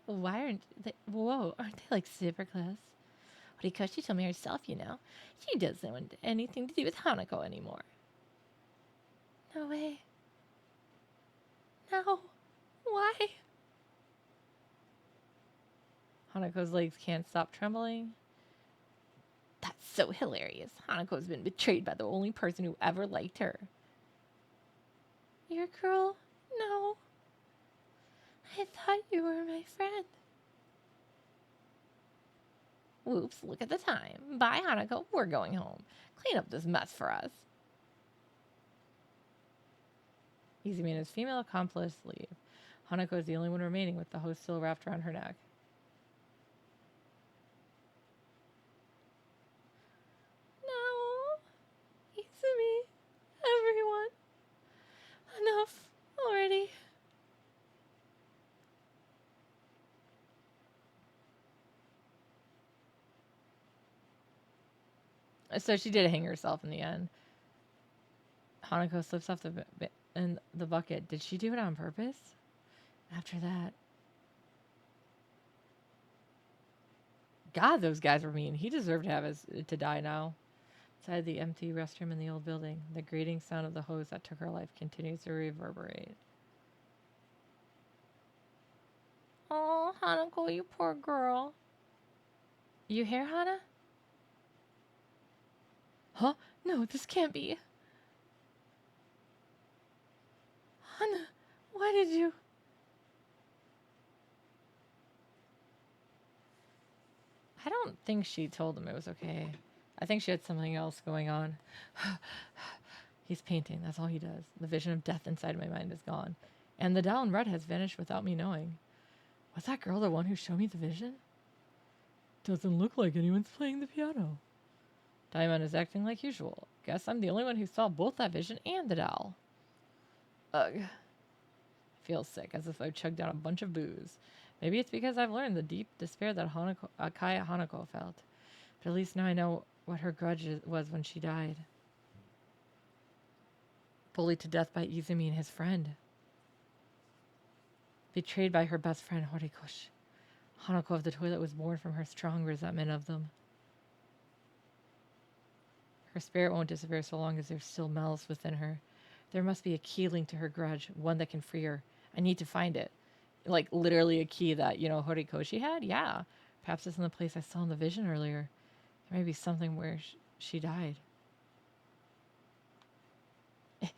Why aren't they? Whoa, aren't they like super close? Horikoshi told me herself, you know. She doesn't want anything to do with Hanako anymore. No way. No. Why? Hanako's legs can't stop trembling. That's so hilarious. Hanako's been betrayed by the only person who ever liked her. Your girl? No. I thought you were my friend. Whoops, look at the time. Bye, Hanako. We're going home. Clean up this mess for us. Izumi and his female accomplice leave. Hanako is the only one remaining with the hose still wrapped around her neck. No. Izumi. Everyone. Enough already. So she did hang herself in the end. Hanako slips off in the bucket. Did she do it on purpose? After that. God, those guys were mean. He deserved to die now. Inside the empty restroom in the old building, the grating sound of the hose that took her life continues to reverberate. Oh, Hanako, you poor girl. You here, Hana? Huh? No, this can't be. Hana, why did you... I don't think she told him it was okay. I think she had something else going on. He's painting. That's all he does. The vision of death inside my mind is gone. And the doll in red has vanished without me knowing. Was that girl the one who showed me the vision? Doesn't look like anyone's playing the piano. Diamond is acting like usual. Guess I'm the only one who saw both that vision and the doll. Ugh. I feel sick, as if I've chugged down a bunch of booze. Maybe it's because I've learned the deep despair that Kaya Hanako felt. But at least now I know what her grudge was when she died. Bullied to death by Izumi and his friend. Betrayed by her best friend, Horikoshi. Hanako of the toilet was born from her strong resentment of them. Her spirit won't disappear so long as there's still malice within her. There must be a key linked to her grudge, one that can free her. I need to find it. Like, literally a key that, Horikoshi had? Yeah. Perhaps it's in the place I saw in the vision earlier. There may be something where she died. Let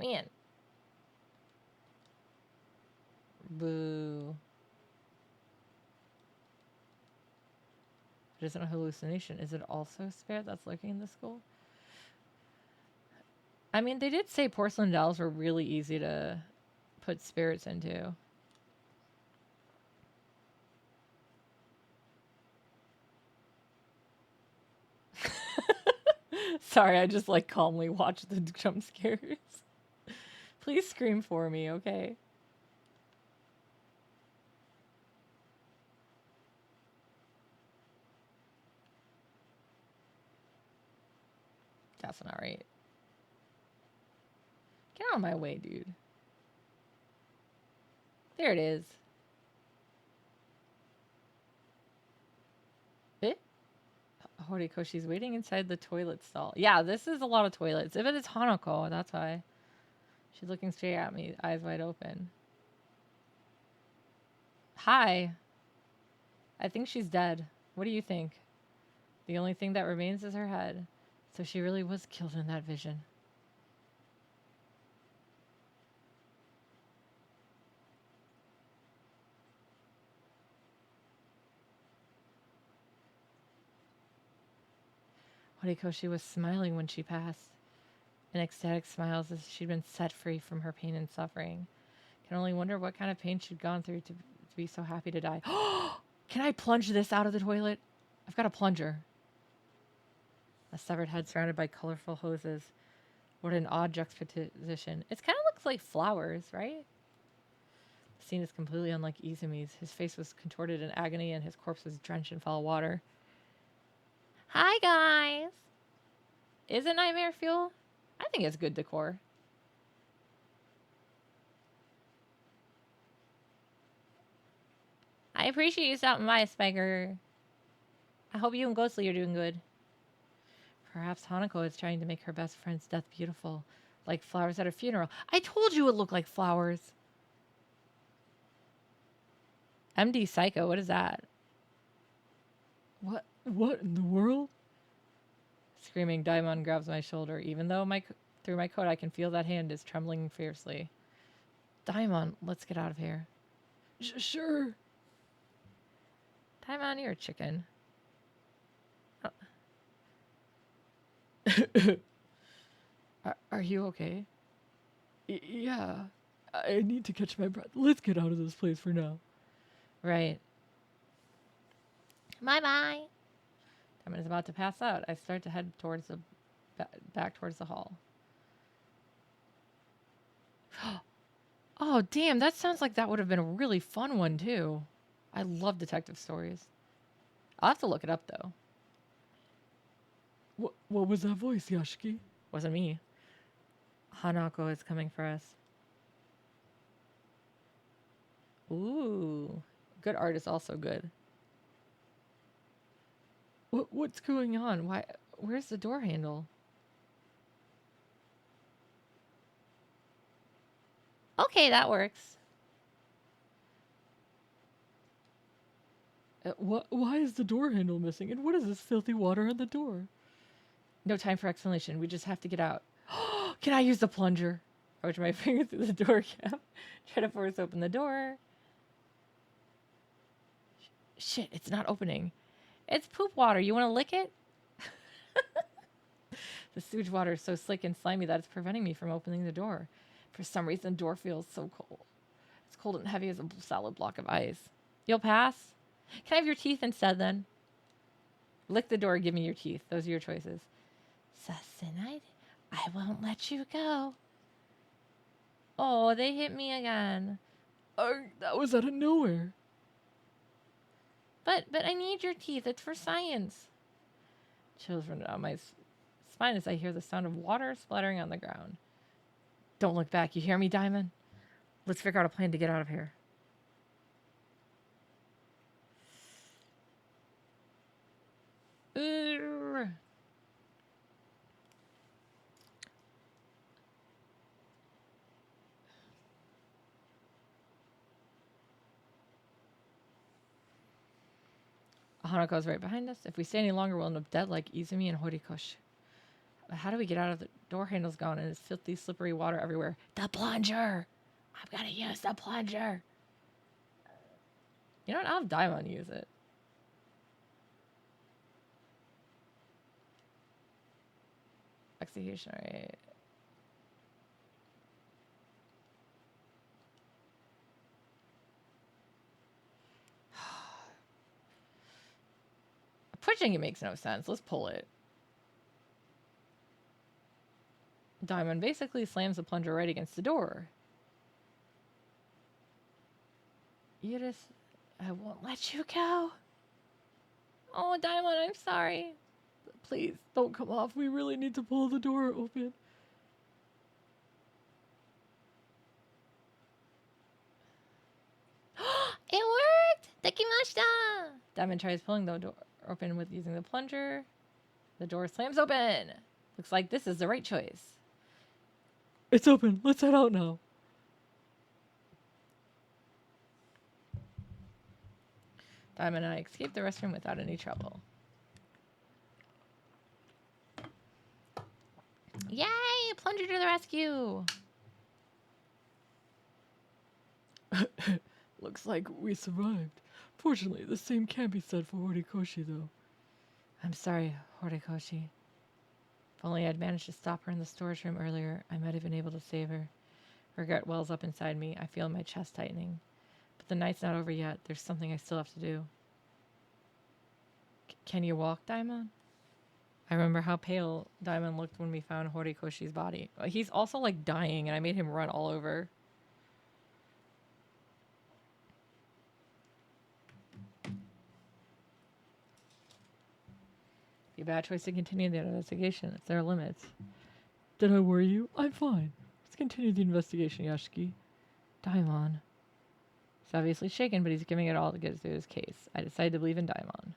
me in. Boo. It isn't a hallucination. Is it also a spirit that's lurking in the school? I mean, they did say porcelain dolls were really easy to put spirits into. Sorry, I just calmly watch the jump scares. Please scream for me, okay? That's not right. Get out of my way, dude. There it is. Eh? Horikoshi's waiting inside the toilet stall. Yeah, this is a lot of toilets. If it is Hanako, that's why. She's looking straight at me, eyes wide open. Hi. I think she's dead. What do you think? The only thing that remains is her head. So she really was killed in that vision. Horikoshi was smiling when she passed. An ecstatic smile as if she'd been set free from her pain and suffering. Can only wonder what kind of pain she'd gone through to be so happy to die. Can I plunge this out of the toilet? I've got a plunger. A severed head surrounded by colorful hoses. What an odd juxtaposition. It kind of looks like flowers, right? The scene is completely unlike Izumi's. His face was contorted in agony and his corpse was drenched in foul water. Hi, guys. Is it nightmare fuel? I think it's good decor. I appreciate you stopping by, Spiker. I hope you and Ghostly are doing good. Perhaps Hanako is trying to make her best friend's death beautiful, like flowers at a funeral. I told you it looked like flowers. MD Psycho, what is that? What in the world? Screaming, Daimon grabs my shoulder. Even though through my coat I can feel that hand is trembling fiercely. Daimon, let's get out of here. Sure. Daimon, you're a chicken. Are you okay? Yeah. I need to catch my breath. Let's get out of this place for now. Right. Bye-bye. Daimon is about to pass out. I start to head towards the back towards the hall. Oh, damn. That sounds like that would have been a really fun one, too. I love detective stories. I'll have to look it up, though. What was that voice, Yashiki? Wasn't me. Hanako is coming for us. Ooh. Good art is also good. What's going on? Why? Where's the door handle? Okay, that works. Why is the door handle missing? And what is this filthy water on the door? No time for explanation. We just have to get out. Can I use the plunger? I reach my finger through the door cap. Try to force open the door. Shit, it's not opening. It's poop water. You want to lick it? The sewage water is so slick and slimy that it's preventing me from opening the door. For some reason, the door feels so cold. It's cold and heavy as a solid block of ice. You'll pass? Can I have your teeth instead, then? Lick the door, give me your teeth. Those are your choices. Susanite, I won't let you go. Oh, they hit me again. That was out of nowhere. But I need your teeth. It's for science. Chills run down my spine as I hear the sound of water splattering on the ground. Don't look back. You hear me, Diamond? Let's figure out a plan to get out of here. Hanako's right behind us. If we stay any longer, we'll end up dead like Izumi and Horikoshi. How do we get out of the door handle's gone and it's filthy, slippery water everywhere? The plunger! I've got to use the plunger. You know what? I'll have Daimon use it. Executioner. Pushing it makes no sense. Let's pull it. Diamond basically slams the plunger right against the door. I won't let you go. Oh, Diamond, I'm sorry. Please, don't come off. We really need to pull the door open. It worked! Dekimashita! Diamond tries pulling the door open with using the plunger. The door slams open. Looks like this is the right choice. It's open. Let's head out now. Diamond and I escaped the restroom without any trouble. Yay! Plunger to the rescue! Looks like we survived. Fortunately, the same can't be said for Horikoshi, though. I'm sorry, Horikoshi. If only I'd managed to stop her in the storage room earlier, I might have been able to save her. Regret wells up inside me. I feel my chest tightening. But the night's not over yet. There's something I still have to do. Can you walk, Daimon? I remember how pale Daimon looked when we found Horikoshi's body. He's also like dying, and I made him run all over. Be a bad choice to continue the investigation. There are limits. Did I worry you? I'm fine. Let's continue the investigation, Yashiki. Daimon. He's obviously shaken, but he's giving it all to get through his case. I decided to believe in Daimon.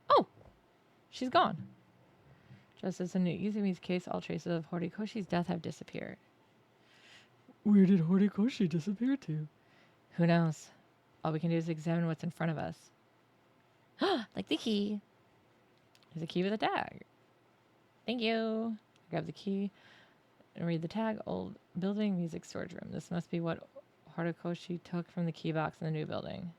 Oh! She's gone. Just as in Izumi's case, all traces of Horikoshi's death have disappeared. Where did Horikoshi disappear to? Who knows? All we can do is examine what's in front of us. Like the key. There's a key with a tag. Thank you. Grab the key and read the tag. Old building, music storage room. This must be what Horikoshi took from the key box in the new building.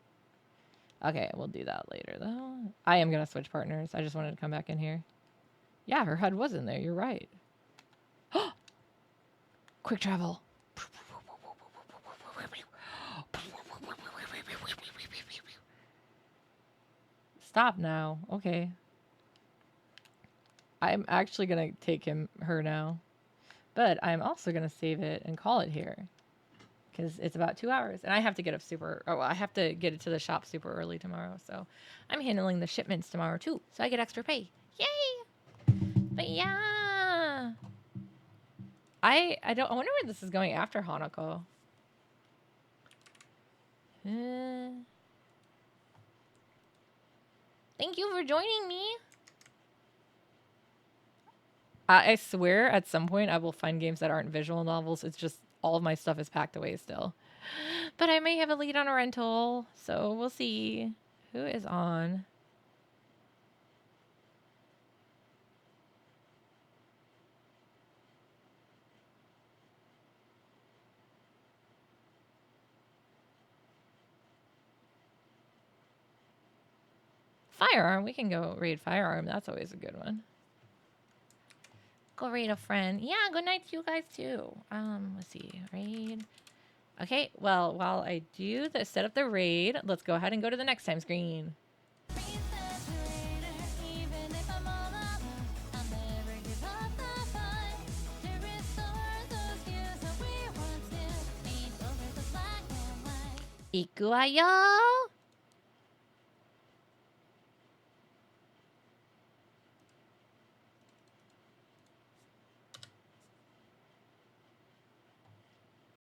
Okay, we'll do that later, though. I am going to switch partners. I just wanted to come back in here. Yeah, her head was in there. You're right. Quick travel. Stop now. Okay. I'm actually going to take her now. But I'm also going to save it and call it here. Because it's about 2 hours. And I have to get up I have to get it to the shop super early tomorrow. So I'm handling the shipments tomorrow too. So I get extra pay. Yay! But yeah. I wonder where this is going after Hanako. Thank you for joining me. I swear at some point I will find games that aren't visual novels. It's just all of my stuff is packed away still. But I may have a lead on a rental, so we'll see. Who is on? Firearm. We can go raid Firearm. That's always a good one. Go raid a friend. Yeah, good night to you guys too. Let's see. Raid. Okay, well, while I do set up the raid, let's go ahead and go to the next time screen. Ikuwayo!